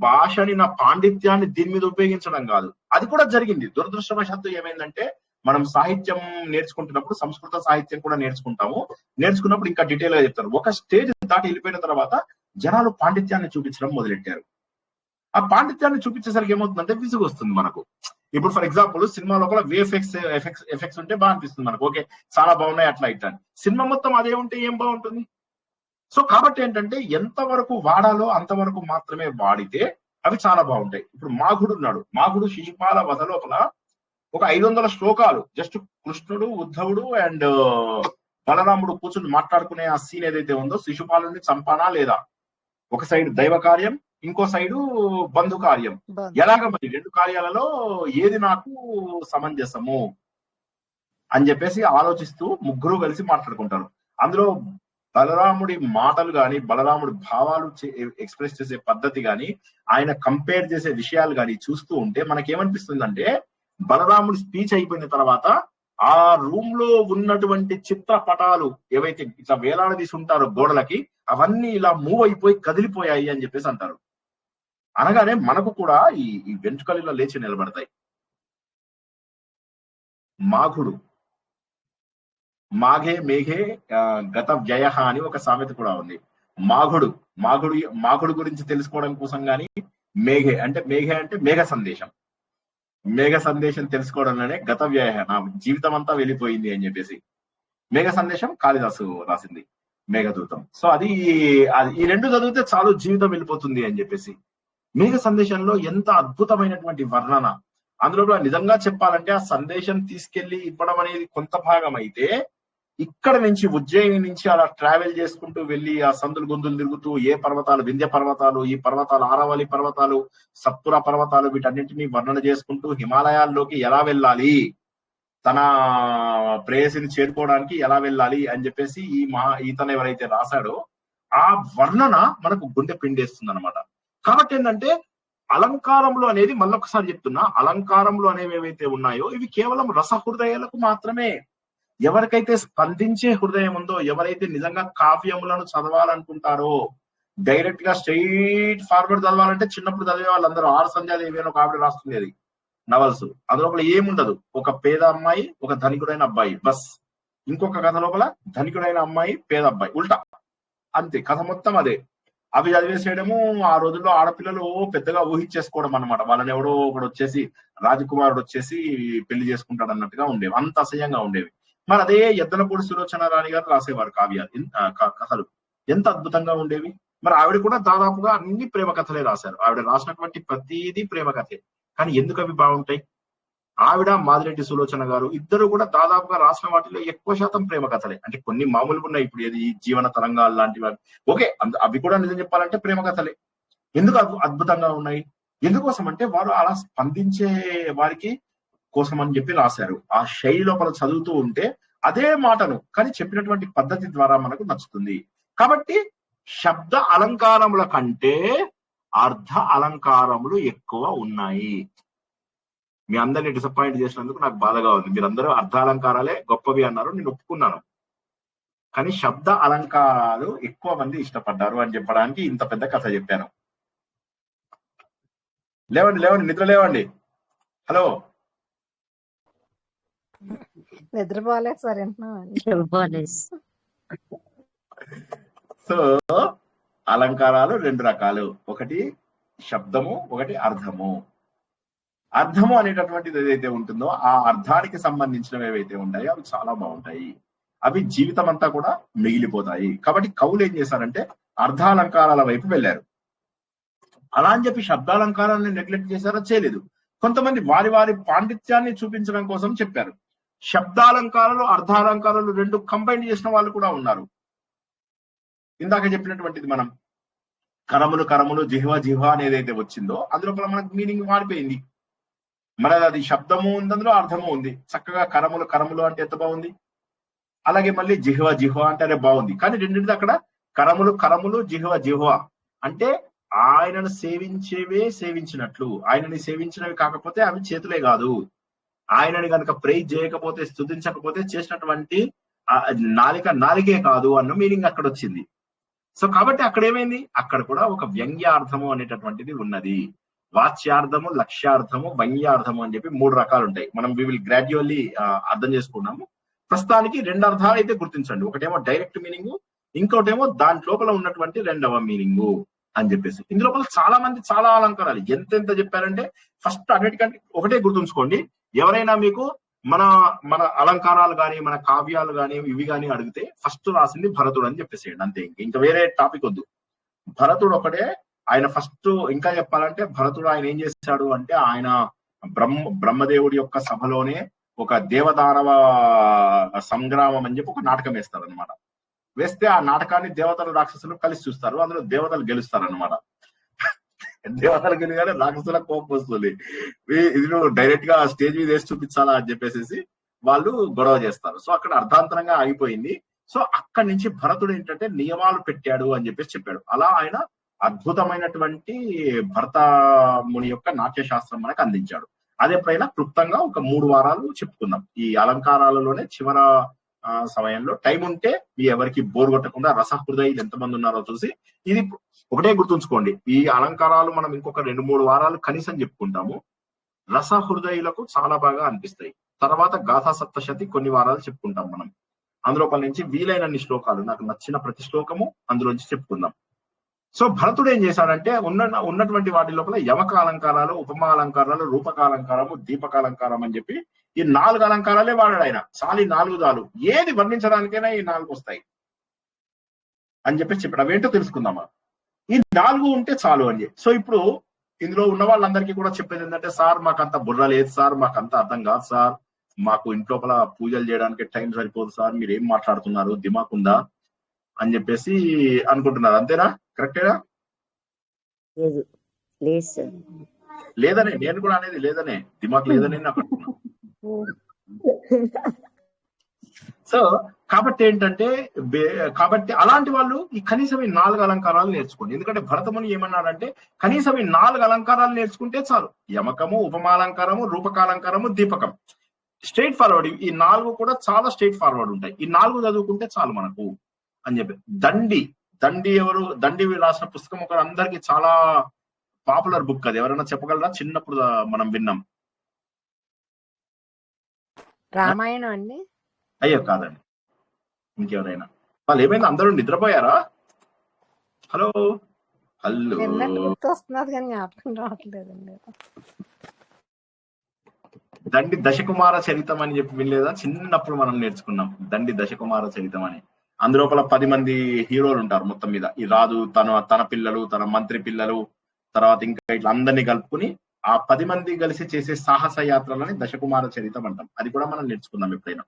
భాషని, నా పాండిత్యాన్ని దీని మీద ఉపయోగించడం కాదు. అది కూడా జరిగింది. దురదృష్టవశాత్తు ఏమైందంటే, మనం సాహిత్యం నేర్చుకుంటున్నప్పుడు సంస్కృత సాహిత్యం కూడా నేర్చుకున్నప్పుడు ఇంకా డీటెయిల్ గా చెప్తారు. ఒక స్టేజ్ దాటి వెళ్ళిపోయిన తర్వాత జనాలు పాండిత్యాన్ని చూపించడం మొదలెట్టారు. ఆ పాండిత్యాన్ని చూపించేసరికి ఏమవుతుందంటే విసుగు వస్తుంది మనకు. ఇప్పుడు ఫర్ ఎగ్జాంపుల్ సినిమాలో కూడా ఎఫెక్ట్స్ ఉంటే బాగా అనిపిస్తుంది మనకు, ఓకే చాలా బాగున్నాయి అట్లా ఇట్లా. సినిమా మొత్తం అదే ఉంటే ఏం బాగుంటుంది? సో కాబట్టి ఏంటంటే ఎంతవరకు వాడాలో అంతవరకు మాత్రమే వాడితే అవి చాలా బాగుంటాయి. ఇప్పుడు మాఘుడు ఉన్నాడు, మాఘుడు శిశుపాల వధ లోపల ఒక 500 శ్లోకాలు జస్ట్ కృష్ణుడు, ఉద్ధవుడు అండ్ బలరాముడు కూర్చుని మాట్లాడుకునే ఆ సీన్ ఏదైతే ఉందో, శిశుపాలుని చంపానా లేదా, ఒక సైడ్ దైవ కార్యం, ఇంకో సైడు బంధు కార్యం, ఎలాగ మరి రెండు కార్యాలలో ఏది నాకు సమంజసము అని చెప్పేసి ఆలోచిస్తూ ముగ్గురు కలిసి మాట్లాడుకుంటారు. అందులో బలరాముడి మాటలు గాని, బలరాముడి భావాలు ఎక్స్ప్రెస్ చేసే పద్ధతి గాని, ఆయన కంపేర్ చేసే విషయాలు గాని చూస్తూ ఉంటే మనకేమనిపిస్తుందంటే, బలరాముడి స్పీచ్ అయిపోయిన తర్వాత ఆ రూమ్ లో ఉన్నటువంటి చిత్రపటాలు ఏవైతే ఇట్లా వేలాడదీసి ఉంటారో గోడలకి, అవన్నీ ఇలా మూవ్ అయిపోయి కదిలిపోయాయి అని చెప్పేసి అంటారు. అనగానే మనకు కూడా ఈ వెంట్రుకలు ఇలా లేచి నిలబడతాయి. మాఘుడు, మాఘే మేఘే గత వ్యయ అని ఒక సామెత కూడా ఉంది. మాఘుడు గురించి తెలుసుకోవడం కోసం గాని, మేఘే అంటే మేఘ సందేశం, మేఘ సందేశం తెలుసుకోవడంలోనే గత వ్యయ, నా జీవితం అంతా వెళ్ళిపోయింది అని చెప్పేసి. మేఘ సందేశం కాళిదాసు రాసింది, మేఘదూతం. సో అది ఈ రెండు చదివితే చాలు జీవితం వెళ్ళిపోతుంది అని చెప్పేసి. మేఘ సందేశంలో ఎంత అద్భుతమైనటువంటి వర్ణన. అందులో నిజంగా చెప్పాలంటే ఆ సందేశం తీసుకెళ్లి ఇవ్వడం అనేది కొంత భాగం అయితే, ఇక్కడ నుంచి ఉజ్జయిని నుంచి అలా ట్రావెల్ చేసుకుంటూ వెళ్ళి ఆ సందులు గొంతులు తిరుగుతూ ఏ పర్వతాలు, వింధ్య పర్వతాలు, ఈ పర్వతాలు, ఆరావళి పర్వతాలు, సత్పురా పర్వతాలు, వీటన్నింటినీ వర్ణన చేసుకుంటూ హిమాలయాల్లోకి ఎలా వెళ్ళాలి, తన ప్రేయసిని చేరుకోవడానికి ఎలా వెళ్ళాలి అని చెప్పేసి ఈతను ఎవరైతే రాశాడో ఆ వర్ణన మనకు గుండె పిండేస్తుంది అనమాట. కాబట్టి ఏంటంటే అలంకారములు అనేది, మళ్ళొకసారి చెప్తున్నా, అలంకారములు అనేవి ఏవైతే ఉన్నాయో ఇవి కేవలం రసహృదయాలకు మాత్రమే. ఎవరికైతే స్పందించే హృదయం ఉందో, ఎవరైతే నిజంగా కావ్యములను చదవాలనుకుంటారో, డైరెక్ట్ గా స్ట్రైట్ ఫార్వర్డ్ చదవాలంటే చిన్నప్పుడు చదివే వాళ్ళందరూ 6 సంధ్యాదేవి అని ఒక ఆవిడ రాస్తుండేది నవల్స్. అందులోపల ఏముండదు, ఒక పేద అమ్మాయి, ఒక ధనికుడైన అబ్బాయి, బస్. ఇంకొక కథ లోపల ధనికుడైన అమ్మాయి, పేద అబ్బాయి, ఉల్టా, అంతే కథ మొత్తం అదే. అవి చదివేసేయడము ఆ రోజుల్లో ఆడపిల్లలు పెద్దగా ఊహించేసుకోవడం అనమాట. వాళ్ళని ఎవడో ఒకడు వచ్చేసి, రాజకుమారుడు వచ్చేసి పెళ్లి చేసుకుంటాడు అన్నట్టుగా ఉండేవి, అంత అసహ్యంగా ఉండేవి. మరి అదే ఎద్దనపూడి సులోచన రాణి గారు రాసేవారు కావ్యాలు, కథలు ఎంత అద్భుతంగా ఉండేవి. మరి ఆవిడ కూడా దాదాపుగా అన్ని ప్రేమ కథలే రాశారు. ఆవిడ రాసినటువంటి ప్రతిదీ ప్రేమ కథే. కానీ ఎందుకు అవి బాగుంటాయి? ఆవిడ, మాదిరెడ్డి సులోచన గారు ఇద్దరు కూడా దాదాపుగా రాసిన వాటిలో ఎక్కువ శాతం ప్రేమ కథలే. అంటే కొన్ని మామూలుగా ఉన్నాయి, ఇప్పుడు ఏది జీవన తరంగాలు లాంటివి, ఓకే అవి కూడా నిజం చెప్పాలంటే ప్రేమ కథలే. ఎందుకు అద్భుతంగా ఉన్నాయి? ఎందుకోసం అంటే వారు అలా స్పందించే వారికి కోసం అని చెప్పి రాశారు. ఆ శైలి లోపల చదువుతూ ఉంటే అదే మాటను కానీ చెప్పినటువంటి పద్ధతి ద్వారా మనకు నచ్చుతుంది. కాబట్టి శబ్ద అలంకారముల కంటే అర్థ అలంకారములు ఎక్కువ ఉన్నాయి. మీ అందరినీ డిసప్పాయింట్ చేసినందుకు నాకు బాధగా ఉంది. మీరందరూ అర్థ అలంకారాలే గొప్పవి అన్నారు, నేను ఒప్పుకున్నాను. కానీ శబ్ద అలంకారాలు ఎక్కువ మంది ఇష్టపడ్డారు అని చెప్పడానికి ఇంత పెద్ద కథ చెప్పాను. లేవండి, నిద్ర లేవండి. హలో, నిద్రపోలేదు సార్. సో అలంకారాలు 2 రకాలు, ఒకటి శబ్దము, ఒకటి అర్థము. అర్థము అనేటటువంటిది ఏదైతే ఉంటుందో ఆ అర్థానికి సంబంధించినవి ఏవైతే ఉంటాయో అవి చాలా బాగుంటాయి, అవి జీవితం అంతా కూడా మిగిలిపోతాయి. కాబట్టి కవులు ఏం చేశారంటే అర్థాలంకారాల వైపు వెళ్ళారు. అలా అని చెప్పి శబ్దాలంకారాన్ని నెగ్లెక్ట్ చేశారో చేయలేదు. కొంతమంది వారి వారి పాండిత్యాన్ని చూపించడం కోసం చెప్పారు. శబ్దాలంకారాలు అర్ధాలంకారాలు రెండు కంబైన్ చేసిన వాళ్ళు కూడా ఉన్నారు. ఇందాక చెప్పినటువంటిది మనం కరములు కరములు జిహ్వ జిహ్వ అనేది అయితే వచ్చిందో అందులో మనకు మీనింగ్ మారిపోయింది. మరి అది శబ్దము ఉంది, అందులో అర్థము ఉంది. చక్కగా కరములు కరములు అంటే ఎంత బాగుంది. అలాగే మళ్ళీ జిహ్వ జిహ్వ అంటేనే బాగుంది. కానీ రెండింటిది అక్కడ కరములు కరములు జిహ్వ జిహ్వ అంటే ఆయనను సేవించేవే సేవించినట్లు. ఆయనని సేవించినవి కాకపోతే అవి చేతులే కాదు. ఆయనని కనుక ప్రైజ్ చేయకపోతే స్తుతించకపోతే చేసినటువంటి నాలికే కాదు అన్న మీనింగ్ అక్కడ వచ్చింది. సో కాబట్టి అక్కడ ఏమైంది, అక్కడ కూడా ఒక వ్యంగ్యార్థము అనేటటువంటిది ఉన్నది. వాచ్యార్థము, లక్ష్యార్థము, వ్యంగ్యార్థము అని చెప్పి 3 రకాలు ఉంటాయి. మనం వి విల్ గ్రాడ్యువల్లీ అర్థం చేసుకున్నాము. ప్రస్తుతానికి 2 అర్థాలు అయితే గుర్తించండి. ఒకటేమో డైరెక్ట్ మీనింగ్, ఇంకోటేమో దాని లోపల ఉన్నటువంటి 2వ మీనింగ్ అని చెప్పేసి. ఇందులో చాలా మంది చాలా అలంకారాలు ఎంత చెప్పారంటే ఫస్ట్ అన్నిటికంటే ఒకటే గుర్తుంచుకోండి. ఎవరైనా మీకు మన మన అలంకారాలు కానీ మన కావ్యాలు కానీ ఇవి కానీ అడిగితే ఫస్ట్ రాసింది భరతుడు అని చెప్పేసేయండి అంతే. ఇంకా వేరే టాపిక్ వద్దు. భరతుడు ఒకటే ఆయన ఫస్ట్. ఇంకా చెప్పాలంటే భరతుడు ఆయన ఏం చేశాడు అంటే ఆయన బ్రహ్మదేవుడి యొక్క సభలోనే ఒక దేవదానవ సంగ్రామం అని చెప్పి ఒక నాటకం వేస్తారు అనమాట. వేస్తే ఆ నాటకాన్ని దేవతలు రాక్షసులు కలిసి చూస్తారు. అందులో దేవతలు గెలుస్తారు అనమాట. దేవతలు గెలిగానే రాక్షసులకు కోపం వస్తుంది. ఇది డైరెక్ట్ గా స్టేజ్ మీద వేసి చూపించాలా అని చెప్పేసి వాళ్ళు గొడవ చేస్తారు. సో అక్కడ అర్థాంతరంగా ఆగిపోయింది. సో అక్కడి నుంచి భరతుడు ఏంటంటే నియమాలు పెట్టాడు అని చెప్పేసి చెప్పాడు. అలా ఆయన అద్భుతమైనటువంటి భరత ముని యొక్క నాట్యశాస్త్రం మనకు అందించాడు. అదెప్పుడైనా క్లుప్తంగా ఒక 3 వారాలు చెప్పుకుందాం. ఈ అలంకారాలలోనే చివర సమయంలో టైం ఉంటే మీ ఎవరికి బోర్ కొట్టకుండా రసహృదయులు ఎంతమంది ఉన్నారో చూసి ఇది ఒకటే గుర్తుంచుకోండి. ఈ అలంకారాలు మనం ఇంకొక 2-3 వారాలు కనీసం చెప్పుకుంటాము. రసహృదయులకు చాలా బాగా అనిపిస్తాయి. తర్వాత గాథా సప్తశతి కొన్ని వారాలు చెప్పుకుంటాం మనం. అందులో నుంచి వీలైనన్ని శ్లోకాలు నాకు నచ్చిన ప్రతి శ్లోకము అందులోంచి చెప్పుకుందాం. సో భరతుడు ఏం చేశాడంటే ఉన్నటువంటి వాటి లోపల యమక అలంకారాలు, ఉపమా అలంకారాలు, రూపకాలంకారము, దీపకాలంకారం అని చెప్పి ఈ 4 అలంకారాలే వాడాడు ఆయన. చాలు 4 చాలు, ఏది వర్ణించడానికైనా ఈ 4 వస్తాయి అని చెప్పి చెప్పాడు. అవేంటో తెలుసుకుందామా. ఈ 4 ఉంటే చాలు అని చెప్పి. సో ఇప్పుడు ఇందులో ఉన్న వాళ్ళందరికీ కూడా చెప్పేది ఏంటంటే, సార్ మాకంత బుర్ర లేదు సార్, మాకంత అర్థం కాదు సార్, మాకు ఇంట్లోపల పూజలు చేయడానికి టైం సరిపోదు సార్, మీరు ఏం మాట్లాడుతున్నారు, దిమాకుందా అని చెప్పేసి అనుకుంటున్నారు. అంతేనా? కరెక్టేనా? లేదనే నేను కూడా అనేది, లేదనే దిమాక్ లేదని నాకు అంటున్నా. సో కాబట్టి ఏంటంటే కాబట్టి అలాంటి వాళ్ళు ఈ కనీసం ఈ 4 అలంకారాలు నేర్చుకోండి. ఎందుకంటే భరతముని ఏమన్నాడంటే కనీసం ఈ 4 అలంకారాలు నేర్చుకుంటే చాలు. యమకము, ఉపమాలంకారము, రూపకాలంకారము, దీపకం. Straightforward. ఈ 4 కూడా చాలా స్ట్రైట్ ఫార్వర్డ్ ఉంటాయి. ఈ 4 చదువుకుంటే చాలు మనకు అని చెప్పి. దండి ఎవరు? దండి రాసిన పుస్తకం ఒక అందరికి చాలా పాపులర్ బుక్. అది ఎవరైనా చెప్పగలరా? చిన్నప్పుడు మనం విన్నాం. రామాయణం అండి. అయ్యో కాదండి, ఇంకెవరైనా. వాళ్ళు ఏమైనా అందరూ నిద్రపోయారా? హలో హలో గుర్తు వస్తున్నది కానీ జ్ఞాపకం రావట్లేదండి. దండి దశకుమార చరితం అని చెప్పి వినలేదా? చిన్నప్పుడు మనం నేర్చుకున్నాం దండి దశకుమార చరితం అని. అందులోపల 10 మంది హీరోలు ఉంటారు మొత్తం మీద. ఈ రాజు తన పిల్లలు, తన మంత్రి పిల్లలు, తర్వాత ఇంకా ఇట్లా అందరినీ కలుపుకుని ఆ 10 మంది కలిసి చేసే సాహస యాత్రలని దశకుమార చరితం అంటాం. అది కూడా మనం నేర్చుకుందాం ఎప్పుడైనా.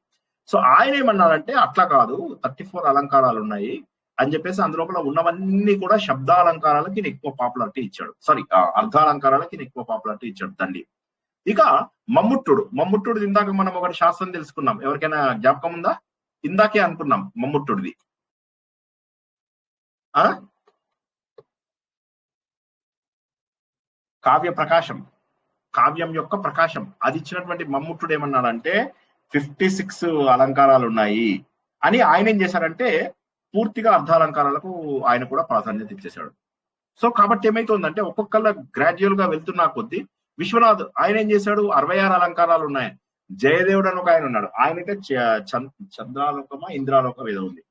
సో ఆయన ఏమన్నారంటే అట్లా కాదు, 34 అలంకారాలు ఉన్నాయి అని చెప్పేసి అందులోపల ఉన్నవన్నీ కూడా శబ్దాలంకారాలకి ఎక్కువ పాపులారిటీ ఇచ్చాడు. సారీ, అర్ధాలంకారాలకి ఎక్కువ పాపులారిటీ ఇచ్చాడు దండి. ఇక మమ్ముట్టుడు ఇందాక మనం ఒకటి శాస్త్రం తెలుసుకున్నాం. ఎవరికైనా జ్ఞాపకం ఉందా? ఇందాకే అనుకున్నాం మమ్ముట్టుడిది. కావ్య ప్రకాశం, కావ్యం యొక్క ప్రకాశం అది ఇచ్చినటువంటి మమ్ముట్టుడు ఏమన్నాడంటే 56 అలంకారాలు ఉన్నాయి అని. ఆయన ఏం చేశారంటే పూర్తిగా అర్ధాలంకారాలకు ఆయన కూడా ప్రాధాన్యత ఇచ్చేశాడు. సో కాబట్టి ఏమైతుందంటే ఒక్కొక్కళ్ళ గ్రాడ్యువల్ గా వెళ్తున్నా కొద్దీ విశ్వనాథ్ ఆయన ఏం చేశాడు, 66 అలంకారాలు ఉన్నాయి. జయదేవుడు అని ఒక ఆయన ఉన్నాడు. ఆయనైతే చంద్రాలోకమా ఇంద్రాలోకం ఏదో ఉంది,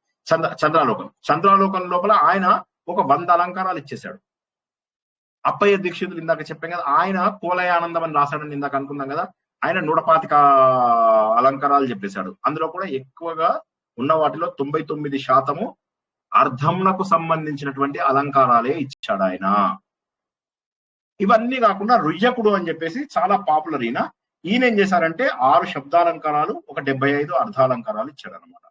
చంద్రాలోకం లోపల ఆయన ఒక 100 అలంకారాలు ఇచ్చేశాడు. అప్పయ్య దీక్షితులు ఇందాక చెప్పాం కదా, ఆయన కోలయానందం అని రాశాడని ఇందాక అనుకున్నాం కదా, ఆయన 125 అలంకారాలు చెప్పేశాడు. అందులో కూడా ఎక్కువగా ఉన్న వాటిలో 99% అర్థమునకు సంబంధించినటువంటి అలంకారాలే ఇచ్చాడు ఆయన. ఇవన్నీ కాకుండా రుయ్యకుడు అని చెప్పేసి చాలా పాపులర్. ఈయన ఏం చేశారంటే 6 శబ్దాలంకారాలు, ఒక 75 అర్థాలంకారాలు ఇచ్చాడు అనమాట.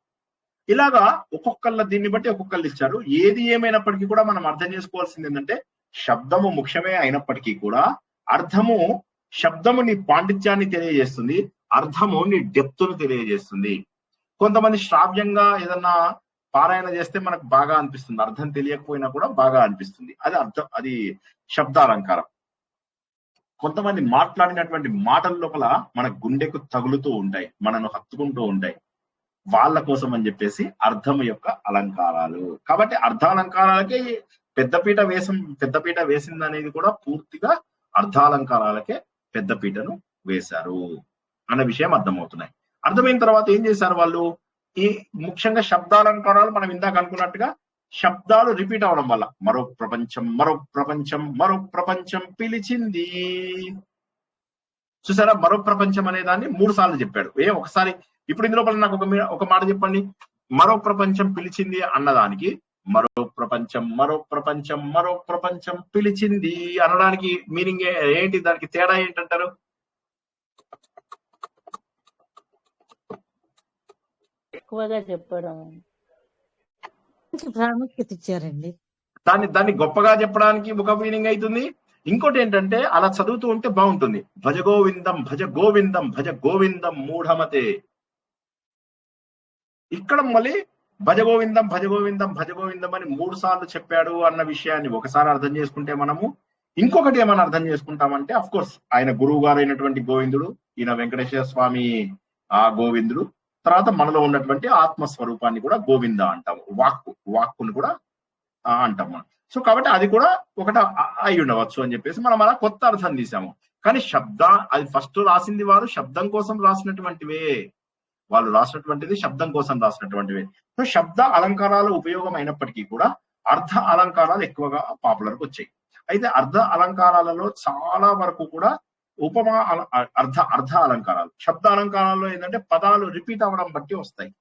ఇలాగా ఒక్కొక్కళ్ళ దీన్ని బట్టి ఒక్కొక్కళ్ళు ఇచ్చారు. ఏది ఏమైనప్పటికీ కూడా మనం అర్థం చేసుకోవాల్సింది ఏంటంటే శబ్దము ముఖ్యమే అయినప్పటికీ కూడా అర్థము, శబ్దము నీ పాండిత్యాన్ని తెలియజేస్తుంది, అర్థము నీ డెప్త్ను తెలియజేస్తుంది. కొంతమంది శ్రావ్యంగా ఏదన్నా పారాయణ చేస్తే మనకు బాగా అనిపిస్తుంది, అర్థం తెలియకపోయినా కూడా బాగా అనిపిస్తుంది, అది శబ్దాలంకారం. కొంతమంది మాట్లాడినటువంటి మాటల లోపల మన గుండెకు తగులుతూ ఉంటాయి, మనను హత్తుకుంటూ ఉంటాయి, వాళ్ళ కోసం అని చెప్పేసి అర్థం యొక్క అలంకారాలు. కాబట్టి అర్థాలంకారాలకే పెద్దపీట వేసింది అనేది కూడా పూర్తిగా అర్థాలంకారాలకే పెద్దపీటను వేశారు అన్న విషయం అర్థమవుతున్నాయి. అర్థమైన తర్వాత ఏం చేశారు వాళ్ళు, ఈ ముఖ్యంగా శబ్దాలంకారాలు మనం ఇందాక అనుకున్నట్టుగా శబ్దాలు రిపీట్ అవడం వల్ల మరో ప్రపంచం, మరో ప్రపంచం, మరో ప్రపంచం పిలిచింది. చూసారా, మరో ప్రపంచం అనే దాన్ని 3 సార్లు చెప్పాడు. ఒకసారి ఇప్పుడు ఇందులో నాకు ఒక మాట చెప్పండి. మరో ప్రపంచం పిలిచింది అన్నదానికి మరో ప్రపంచం, మరో ప్రపంచం, మరో ప్రపంచం పిలిచింది అనడానికి మీనింగ్ ఏంటి, దానికి తేడా ఏంటంటారు? ఎక్కువగా చెప్పడం ప్రాముఖ్యత ఇచ్చారండి. దాన్ని గొప్పగా చెప్పడానికి ఒక మీనింగ్ అవుతుంది. ఇంకోటి ఏంటంటే అలా చదువుతూ ఉంటే బాగుంటుంది. భజ గోవిందం భజ గోవిందం భజ గోవిందం మూఢమతే. ఇక్కడ మళ్ళీ భజ గోవిందం భజ గోవిందం భజ గోవిందం అని 3 సార్లు చెప్పాడు అన్న విషయాన్ని ఒకసారి అర్థం చేసుకుంటే మనము ఇంకొకటి ఏమైనా అర్థం చేసుకుంటామంటే అఫ్ కోర్స్ ఆయన గురువు గారు అయినటువంటి గోవిందుడు, ఈయన వెంకటేశ్వర స్వామి ఆ గోవిందుడు, తర్వాత మనలో ఉన్నటువంటి ఆత్మస్వరూపాన్ని కూడా గోవింద అంటాము, వాక్కుని కూడా అంటాం మనం. సో కాబట్టి అది కూడా ఒకటి అయి ఉండవచ్చు అని చెప్పేసి మనం అలా కొత్త అర్థం తీసాము. కానీ అది ఫస్ట్ రాసింది వారు శబ్దం కోసం రాసినటువంటివే, వాళ్ళు రాసినటువంటిది శబ్దం కోసం రాసినటువంటివే. సో శబ్ద అలంకారాలు ఉపయోగం అయినప్పటికీ కూడా అర్థ అలంకారాలు ఎక్కువగా పాపులర్కి వచ్చాయి. అయితే అర్థ అలంకారాలలో చాలా వరకు కూడా ఉపమా అర్థ అలంకారాలు, శబ్ద అలంకారాల్లో ఏంటంటే పదాలు రిపీట్ అవ్వడం బట్టి వస్తాయి.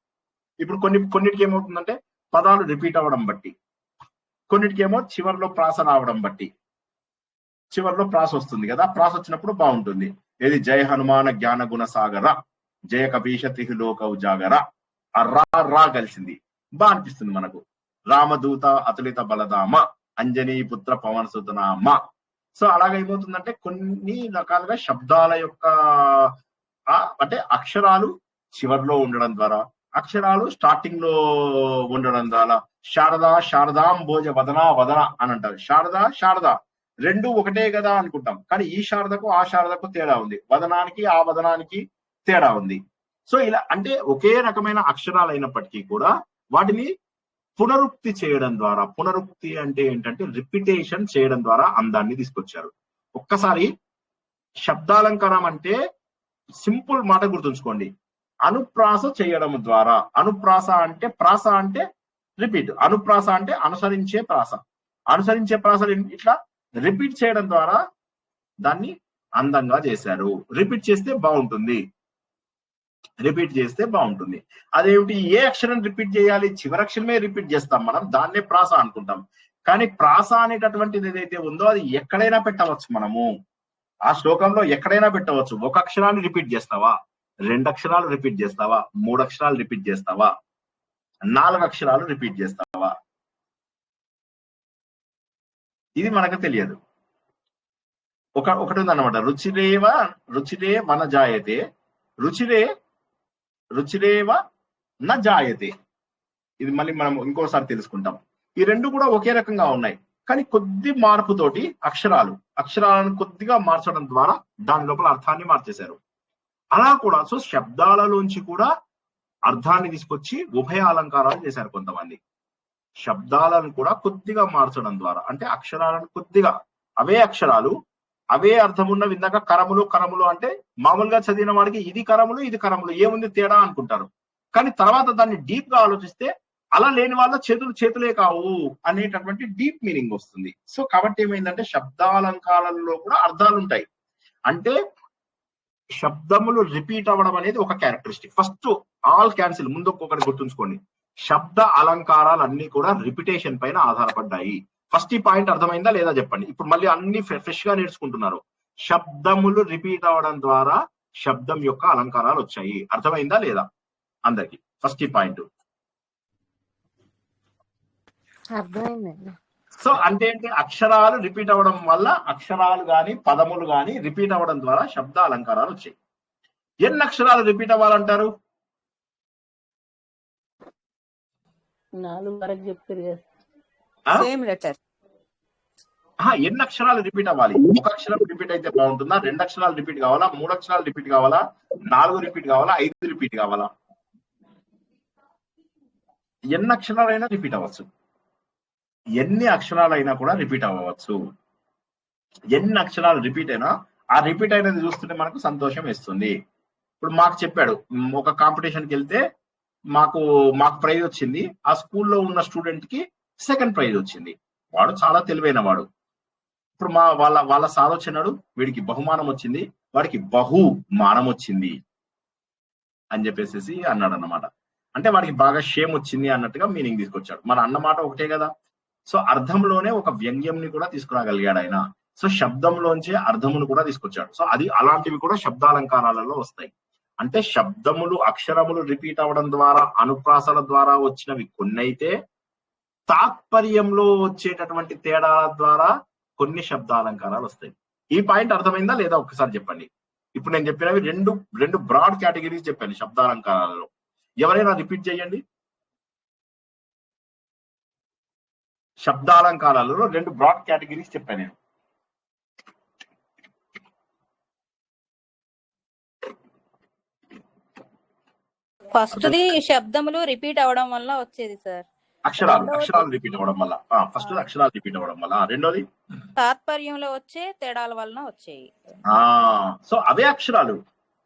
ఇప్పుడు కొన్నిటికి ఏమవుతుందంటే పదాలు రిపీట్ అవ్వడం బట్టి, కొన్నిటికేమో చివరిలో ప్రాస రావడం బట్టి. చివరిలో ప్రాస వస్తుంది కదా, ప్రాస వచ్చినప్పుడు బాగుంటుంది. ఏది జయ హనుమాన జ్ఞాన గుణ సాగర, జయ కపీష తిహులోక ఉజాగర, ఆ రా కలిసింది, బాగా అనిపిస్తుంది మనకు. రామదూత అతులిత బలదామ, అంజనీ పుత్ర పవన సుతనామ. సో అలాగైపోతుందంటే కొన్ని రకాలుగా శబ్దాల యొక్క అంటే అక్షరాలు చివరిలో ఉండడం ద్వారా, అక్షరాలు స్టార్టింగ్ లో ఉండడం ద్వారా శారదాంభోజ వదన అని అంటారు. శారద రెండు ఒకటే కదా అనుకుంటాం, కానీ ఈ శారదకు ఆ శారదకు తేడా ఉంది, వదనానికి ఆ వదనానికి తేడా ఉంది. సో ఇలా అంటే ఒకే రకమైన అక్షరాలు అయినప్పటికీ కూడా వాటిని పునరుక్తి చేయడం ద్వారా, పునరుక్తి అంటే ఏంటంటే రిపిటేషన్ చేయడం ద్వారా అందాన్ని తీసుకొచ్చారు. ఒక్కసారి శబ్దాలంకారం అంటే సింపుల్ మాట గుర్తుంచుకోండి, అనుప్రాస చేయడం ద్వారా. అనుప్రాస అంటే ప్రాస అంటే రిపీట్, అనుప్రాస అంటే అనుసరించే ప్రాస. అనుసరించే ప్రాసలు ఇట్లా రిపీట్ చేయడం ద్వారా దాన్ని అందంగా చేశారు. రిపీట్ చేస్తే బాగుంటుంది, రిపీట్ చేస్తే బాగుంటుంది. అదేమిటి, ఏ అక్షరం రిపీట్ చేయాలి, చివరక్షరమే రిపీట్ చేస్తాం మనం, దాన్నే ప్రాస అనుకుంటాం. కానీ ప్రాస అనేటటువంటిది ఏదైతే ఉందో అది ఎక్కడైనా పెట్టవచ్చు. మనము ఆ శ్లోకంలో ఎక్కడైనా పెట్టవచ్చు. ఒక అక్షరాన్ని రిపీట్ చేస్తావా, 2 అక్షరాలు రిపీట్ చేస్తావా, 3 అక్షరాలు రిపీట్ చేస్తావా, 4 అక్షరాలు రిపీట్ చేస్తావా, ఇది మనకు తెలియదు. ఒకటి ఉందన్నమాట, రుచిరే మన జాయతే, రుచిరేవ న జాయతే. ఇది మళ్ళీ మనం ఇంకోసారి తెలుసుకుంటాం. ఈ రెండు కూడా ఒకే రకంగా ఉన్నాయి, కానీ కొద్ది మార్పుతోటి అక్షరాలను కొద్దిగా మార్చడం ద్వారా దాని లోపల అర్థాన్ని మార్చేశారు. అలా కూడా సో శబ్దాలలోంచి కూడా అర్థాన్ని తీసుకొచ్చి ఉభయ అలంకారాలు చేశారు కొంతమంది. శబ్దాలను కూడా కొద్దిగా మార్చడం ద్వారా, అంటే అక్షరాలను కొద్దిగా, అవే అక్షరాలు అవే అర్థం ఉన్నవి. ఇందాక కరములు అంటే మామూలుగా చదివిన వాడికి ఇది కరములు ఇది కరములు ఏముంది తేడా అనుకుంటారు. కానీ తర్వాత దాన్ని డీప్ గా ఆలోచిస్తే అలా లేని వాళ్ళ చేతులే కావు అనేటటువంటి డీప్ మీనింగ్ వస్తుంది. సో కాబట్టి ఏమైందంటే శబ్దాలంకారాలలో కూడా అర్థాలు ఉంటాయి. అంటే శబ్దములు రిపీట్ అవ్వడం అనేది ఒక క్యారెక్టరిస్టిక్. ఫస్ట్ ఆల్ క్యాన్సిల్, ముందు ఒక్కొక్కటి గుర్తుంచుకోండి. శబ్ద అలంకారాలు అన్ని కూడా రిపిటేషన్ పైన ఆధారపడ్డాయి. ఫస్ట్ ఈ పాయింట్ అర్థమైందా లేదా చెప్పండి. ఇప్పుడు మళ్ళీ అన్ని ఫ్రెష్ గా నేర్చుకుంటున్నారు. శబ్దములు రిపీట్ అవ్వడం ద్వారా శబ్దం యొక్క అలంకారాలు వచ్చాయి. అర్థమైందా లేదా అందరికి? ఫస్ట్ ఈ పాయింట్. అర్థమైందండి. సో అంటే ఏంటి, అక్షరాలు రిపీట్ అవ్వడం వల్ల అక్షరాలు గాని పదములు గాని రిపీట్ అవ్వడం ద్వారా శబ్ద అలంకారాలు వచ్చాయి. ఎన్ని అక్షరాలు రిపీట్ అవ్వాలంటారు? 4 వరకు చెప్తారు కదా. ఆ? Same letter. ఎన్ని అక్షరాలు రిపీట్ అవ్వాలి? ఒక అక్షరం రిపీట్ అయితే బాగుంటుందా? 2 అక్షరాలు రిపీట్ కావాలా? 3 అక్షరాలు రిపీట్ కావాలా? 4 రిపీట్ కావాలా? 5 రిపీట్ కావాలా? ఎన్ని అక్షరాలైనా రిపీట్ అవ్వచ్చు. ఎన్ని అక్షరాలైనా కూడా రిపీట్ అవ్వచ్చు. ఎన్ని అక్షరాలు రిపీట్ అయినా ఆ రిపీట్ అయినది చూస్తుంటే మనకు సంతోషం వేస్తుంది. ఇప్పుడు మాకు చెప్పాడు, ఒక కాంపిటీషన్కి వెళ్తే మాకు ప్రైజ్ వచ్చింది. ఆ స్కూల్లో ఉన్న స్టూడెంట్ కి సెకండ్ ప్రైజ్ వచ్చింది. వాడు చాలా తెలివైన వాడు. ఇప్పుడు వాళ్ళ సార్ వచ్చినాడు, వీడికి బహుమానం వచ్చింది, వాడికి బహుమానం వచ్చింది అని చెప్పేసి అన్నాడు అన్నమాట. అంటే వాడికి బాగా షేమ్ వచ్చింది అన్నట్టుగా మీనింగ్ తీసుకొచ్చాడు. మన అన్నమాట ఒకటే కదా. సో అర్థంలోనే ఒక వ్యంగ్యంని కూడా తీసుకురాగలిగాడు ఆయన. సో శబ్దంలోంచే అర్థమును కూడా తీసుకొచ్చాడు. సో అది అలాంటివి కూడా శబ్దాలంకారాలలో వస్తాయి. అంటే శబ్దములు అక్షరములు రిపీట్ అవ్వడం ద్వారా అనుప్రాసల ద్వారా వచ్చినవి కొన్ని అయితే, తాత్పర్యంలో వచ్చేటటువంటి తేడాల ద్వారా కొన్ని శబ్దాలంకారాలు వస్తాయి. ఈ పాయింట్ అర్థమైందా లేదా ఒక్కసారి చెప్పండి. ఇప్పుడు నేను చెప్పినవి రెండు బ్రాడ్ కేటగిరీస్ చెప్పాను శబ్దాలంకారాలలో. ఎవరైనా రిపీట్ చేయండి. శబ్దాలంకారాలలో 2 బ్రాడ్ కేటగిరీస్ చెప్పాను నేను. ఫస్ట్ది శబ్దములు రిపీట్ అవడం వల్ల వచ్చేది సార్. అక్షరాలు రిపీట్ అవ్వడం వల్ల. ఫస్ట్ అక్షరాలు రిపీట్ అవ్వడం వల్ల. రెండోది తాత్పర్యంలో వచ్చే తేడాల వలన వచ్చేవి. సో అవే అక్షరాలు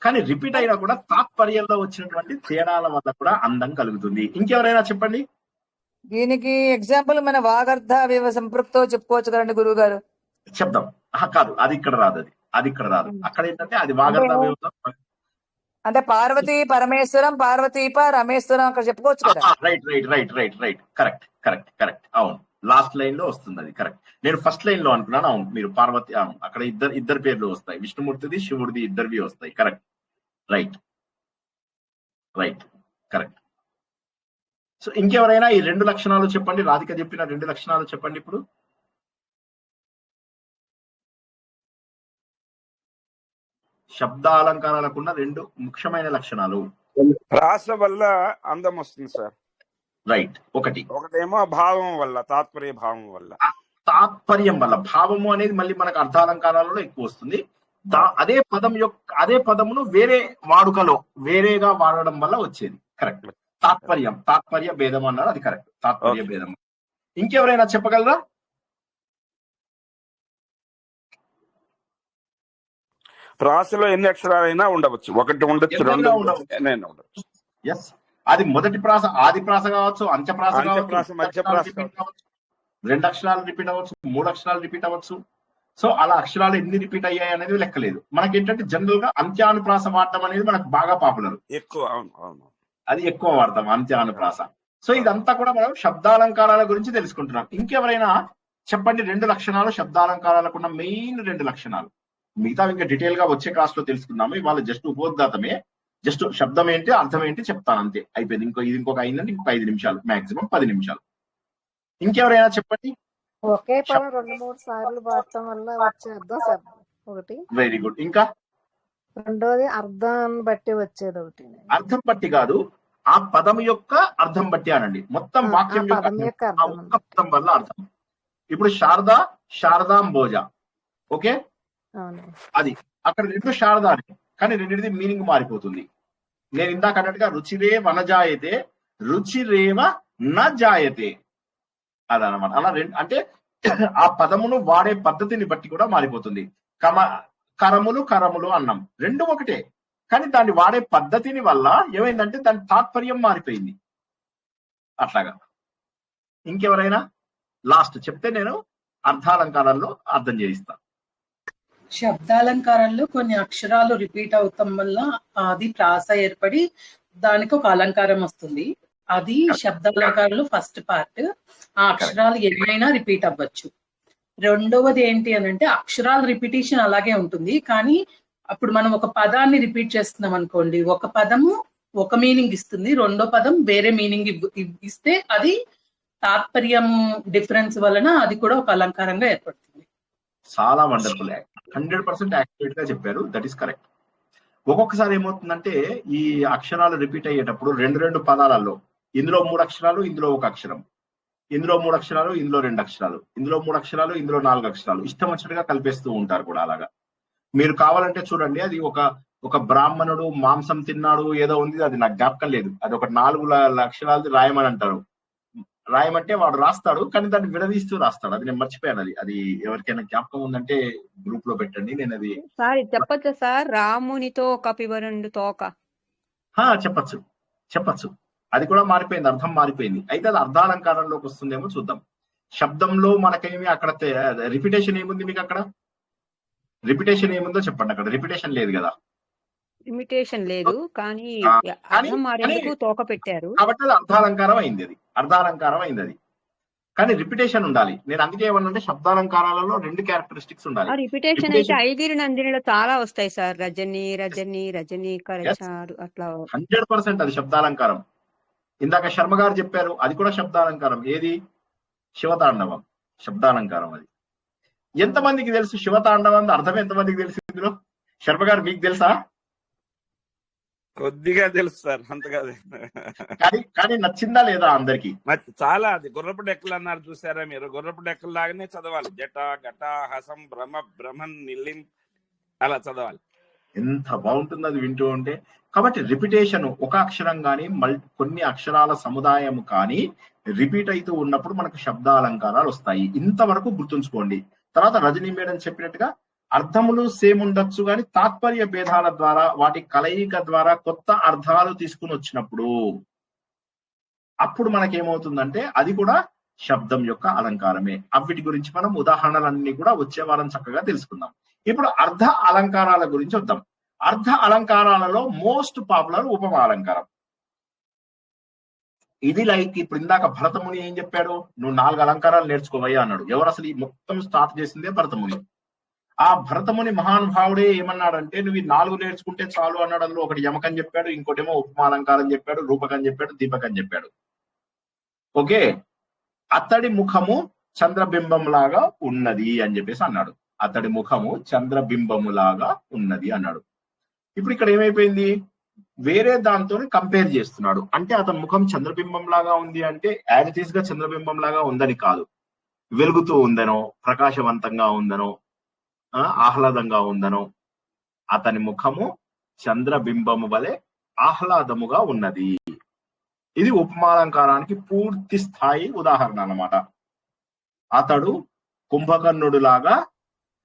కానీ రిపీట్ అయినా కూడా తాత్పర్యంలో వచ్చినటువంటి తేడాల వల్ల కూడా అందం కలుగుతుంది. ఇంకెవరైనా చెప్పండి. దీనికి ఎగ్జాంపుల్ మన వాగర్థ సంపృక్తో చెప్పుకోవచ్చు కదండి గురువు గారు. శబ్దం కాదు, అది ఇక్కడ రాదు. అది ఇక్కడ రాదు. అక్కడ ఏంటంటే అది వాగర్థ అంటే పార్వతి పరమేశ్వరం, పార్వతీ రమేశ్వరం అక్కడ చెప్పుకోవచ్చు కదా. Right correct. అవును, లాస్ట్ లైన్ లో వస్తుంది అది. కరెక్ట్. నేను ఫస్ట్ లైన్ లో అనుకున్నాను. అవును, మీరు పార్వతి, అక్కడ ఇద్దరు పేర్లు వస్తాయి, విష్ణుమూర్తిది శివుడిది ఇద్దరివి వస్తాయి. కరెక్ట్. Right correct. సో ఇంకెవరైనా ఈ 2 లక్షణాలు చెప్పండి. రాధిక చెప్పిన 2 లక్షణాలు చెప్పండి ఇప్పుడు. శబ్దాలంకారాలకున్న 2 ముఖ్యమైన లక్షణాలు. ప్రాస వల్ల అందం వస్తుంది సార్. రైట్. ఒకటేమో భావం వల్ల, తాత్పర్య భావం వల్ల. తాత్పర్యం వల్ల. భావము అనేది మళ్ళీ మనకు అర్థాలంకారాలలో ఎక్కువ వస్తుంది. అదే పదమును వేరే వాడుకలో వేరేగా వాడడం వల్ల వచ్చేది. కరెక్ట్. తాత్పర్య భేదం అన్నారు, అది కరెక్ట్. తాత్పర్య భేదం. ఇంకెవరైనా చెప్పగలరా? ప్రాసలో ఎన్ని అక్షరాలైనా ఉండవచ్చు. 1 ఉండొచ్చు, 2 ఉండొచ్చు. ఎస్. అది మొదటి ప్రాస, ఆది ప్రాస కావచ్చు, అంత్యప్రాస కావచ్చు, మధ్యప్రాస కావచ్చు, 2 అక్షరాలు రిపీట్ అవ్వచ్చు, 3 అక్షరాలు రిపీట్ అవ్వచ్చు. సో అలా అక్షరాలు ఎన్ని రిపీట్ అయ్యాయి అనేది లెక్కలేదు. మనకి ఏంటంటే జనరల్ గా అంత్యానుప్రాస వాడటం అనేది మనకు బాగా పాపులర్. ఎక్కువ. అవును, అది ఎక్కువ వాడతాం, అంత్యానుప్రాస. సో ఇదంతా కూడా మనం శబ్దాలంకారాల గురించి తెలుసుకుంటున్నాం. ఇంకెవరైనా చెప్పండి 2 లక్షణాలు శబ్దాలంకారాలకు ఉన్న మెయిన్ 2 లక్షణాలు. మిగతా ఇంకా డీటెయిల్ గా వచ్చే క్లాస్ లో తెలుసుకుందాము. ఇవాళ జస్ట్ ఉపోద్ఘాతమే. జస్ట్ శబ్దం ఏంటి, అర్థం ఏంటి చెప్తాను అంతే, అయిపోయింది. ఇంకొక అయిందంటే ఇంకొక 5 నిమిషాలు, మాక్సిమం 10 నిమిషాలు. ఇంకెవరైనా చెప్పండి. ఒకే పదం 2-3 సార్లు వాడటం వల్ల వచ్చే అర్థం శబ్దం ఒకటి. Very good. ఇంకా రెండోది అర్థాన్ని బట్టి వచ్చేది ఒకటి. అర్థం బట్టి కాదు, ఆ పదం యొక్క అర్థం బట్టి అనండి. మొత్తం వాక్యం యొక్క అర్థం వల్ల అర్థం. ఇప్పుడు శారదాంబోజ, ఓకే, అది అక్కడ 2 శారదాని, కానీ రెండింటిది మీనింగ్ మారిపోతుంది. నేను ఇందాక అన్నట్టుగా రుచిరేవ నజాయతే, రుచిరేవ నజాయతే అదనమాట. అలా అంటే ఆ పదమును వాడే పద్ధతిని బట్టి కూడా మారిపోతుంది. కరములు అన్నాం, 2 ఒకటే, కానీ దాన్ని వాడే పద్ధతిని వల్ల ఏమైందంటే దాని తాత్పర్యం మారిపోయింది. అట్లాగా. ఇంకెవరైనా లాస్ట్ చెప్తే నేను అర్థాలంకారాల్లో అర్థం చేయిస్తా. శబ్దాలంకారాల్లో కొన్ని అక్షరాలు రిపీట్ అవటం వల్ల అది ప్రాస ఏర్పడి దానికి ఒక అలంకారం వస్తుంది. అది శబ్దాలంకారంలో ఫస్ట్ పార్ట్. ఆ అక్షరాలు ఎన్నైనా రిపీట్ అవ్వచ్చు. రెండవది ఏంటి అని అంటే అక్షరాల రిపిటేషన్ అలాగే ఉంటుంది, కానీ అప్పుడు మనం ఒక పదాన్ని రిపీట్ చేస్తున్నాం అనుకోండి, ఒక పదము ఒక మీనింగ్ ఇస్తుంది, రెండో పదం వేరే మీనింగ్ ఇస్తే అది తాత్పర్యం డిఫరెన్స్ వలన అది కూడా ఒక అలంకారంగా ఏర్పడుతుంది. చాలా వండర్ఫుల్, 100% యాక్యురేట్ గా చెప్పారు. That is correct. ఒక్కొక్కసారి ఏమవుతుందంటే ఈ అక్షరాలు రిపీట్ అయ్యేటప్పుడు రెండు పదాలలో ఇందులో 3 అక్షరాలు, ఇందులో 1 అక్షరం, ఇందులో 3 అక్షరాలు, ఇందులో 2 అక్షరాలు, ఇందులో 3 అక్షరాలు, ఇందులో 4 అక్షరాలు, ఇష్టం వచ్చినట్టుగా కలిపేస్తూ ఉంటారు కూడా. అలాగా మీరు కావాలంటే చూడండి, అది ఒక బ్రాహ్మణుడు మాంసం తిన్నాడు ఏదో ఉంది, అది నాకు జ్ఞాపకం లేదు, అది ఒక 4 అక్షరాలు రాయమని అంటారు. రాయమంటే వాడు రాస్తాడు, కానీ దాన్ని విడదీస్తూ రాస్తాడు. అది నేను మర్చిపోయాను. అది ఎవరికైనా జ్ఞాపకం ఉందంటే గ్రూప్ లో పెట్టండి. నేను అది సార్ చెప్పచ్చా సార్? రామునితో కపివరుండు తోక. చెప్పచ్చు. అది కూడా మారిపోయింది, అర్థం మారిపోయింది. అయితే అది అర్ధాలంకారంలోకి వస్తుందేమో చూద్దాం. శబ్దంలో మనకేమి అక్కడ రిపిటేషన్ ఏముంది మీకు? అక్కడ రిపిటేషన్ ఏముందో చెప్పండి. అక్కడ రిపిటేషన్ లేదు కదా, ఇమిటేషన్ లేదు, కానీ అర్థం మారేందుకు తోక పెట్టారు కాబట్టి అది అర్ధాలంకారం అయింది అది. కానీ రిపిటేషన్ ఉండాలి. నేను అందుకే ఏమన్నా శబ్దాలంకారాలలో 2 క్యారెక్టరిస్టిక్స్ ఉండాలి. రిపిటేషన్ అయితే ఐగిరి నందినిలో చాలా వస్తాయి సార్. రజని రజని రజని కరచారు అట్లా 100% అది శబ్దాలంకారం. ఇందాక శర్మ గారు చెప్పారు, అది కూడా శబ్దాలంకారం. ఏది? శివతాండవం శబ్దాలంకారం. అది ఎంతమందికి తెలుసు? శివతాండవం అర్థం ఎంతమందికి తెలుసు ఇందులో? శర్మ గారు మీకు తెలుసా? కొద్దిగా తెలుసు సార్, అంతగా కానీ నచ్చిందా లేదా అందరికి? చాలా. అది గుర్రపు డెక్కలు అన్నారు చూసారా మీరు? గుర్రపు డెక్కలు లాగానే చదవాలి. జట ఘట హసం భ్రమ బ్రహ్మన్ నిలిం అలా చదవాలి. ఎంత బాగుంటుంది అది వింటూ ఉంటే. కాబట్టి రిపిటేషన్ ఒక అక్షరం కానీ కొన్ని అక్షరాల సముదాయం కానీ రిపీట్ అవుతూ ఉన్నప్పుడు మనకు శబ్దాలంకారాలు వస్తాయి. ఇంతవరకు గుర్తుంచుకోండి. తర్వాత రజనీ మేడం చెప్పినట్టుగా అర్థములు సేమ్ ఉండొచ్చు, కానీ తాత్పర్య భేదాల ద్వారా వాటి కలయిక ద్వారా కొత్త అర్థాలు తీసుకుని వచ్చినప్పుడు అప్పుడు మనకేమవుతుందంటే అది కూడా శబ్దం యొక్క అలంకారమే. అవిటి గురించి మనం ఉదాహరణలన్నీ కూడా వచ్చే వారం చక్కగా తెలుసుకుందాం. ఇప్పుడు అర్ధ అలంకారాల గురించి వద్దాం. అర్ధ అలంకారాలలో మోస్ట్ పాపులర్ ఉపమా అలంకారం. ఇది లైక్ ఇప్పుడు ఇందాక భరతముని ఏం చెప్పాడు? నువ్వు 4 అలంకారాలు నేర్చుకోవయ్యా అన్నాడు. ఎవరు అసలు ఈ మొత్తం స్టార్ట్ చేసిందే భరతముని. ఆ భరతముని మహానుభావుడే ఏమన్నాడంటే నువ్వు ఈ 4 నేర్చుకుంటే చాలు అన్నాడు. అందులో ఒకటి యమకం చెప్పాడు, ఇంకోటేమో ఉపమాలంకారం చెప్పాడు, రూపకం చెప్పాడు, దీపకం చెప్పాడు. ఓకే, అతడి ముఖము చంద్రబింబం లాగా ఉన్నది అని చెప్పేసి అన్నాడు. అతడి ముఖము చంద్రబింబము లాగా ఉన్నది అన్నాడు. ఇప్పుడు ఇక్కడ ఏమైపోయింది? వేరే దాంతో కంపేర్ చేస్తున్నాడు. అంటే అతని ముఖం చంద్రబింబం లాగా ఉంది అంటే యాజ్ ఇట్ ఈస్ గా చంద్రబింబం లాగా ఉందని కాదు, వెలుగుతూ ఉందనో, ప్రకాశవంతంగా ఉందనో, ఆహ్లాదంగా ఉందనో. అతని ముఖము చంద్రబింబము వలె ఆహ్లాదముగా ఉన్నది. ఇది ఉపమాలంకారానికి పూర్తి స్థాయి ఉదాహరణ అన్నమాట. అతడు కుంభకర్ణుడు లాగా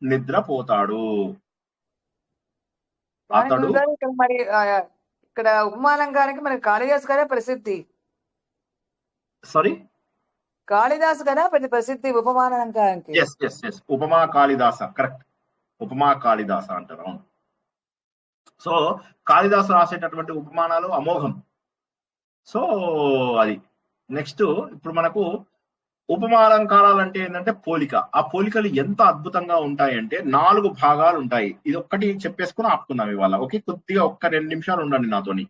నిద్రపోతాడు. అతడు మరి ఇక్కడ ఉపమాలంకారానికి మరి కాళిదాసు గారే ప్రసిద్ధి. సారీ, కాళిదాసు కదా ప్రసిద్ధి ఉపమాలంకారానికి. ఉపమా కాళిదాస, కరెక్ట్. ఉపమా కాళిదాస అంటారు. సో కాళిదాసు రాసేటటువంటి ఉపమానాలు అమోఘం. సో అది నెక్స్ట్. ఇప్పుడు మనకు ఉపమాలంకారాలు అంటే ఏంటంటే పోలిక. ఆ పోలికలు ఎంత అద్భుతంగా ఉంటాయంటే 4 భాగాలు ఉంటాయి. ఇది ఒక్కటి చెప్పేసుకుని ఆపుకుందాం ఇవాళ. ఓకే, కొద్దిగా 1-2 నిమిషాలు ఉండండి నాతోని.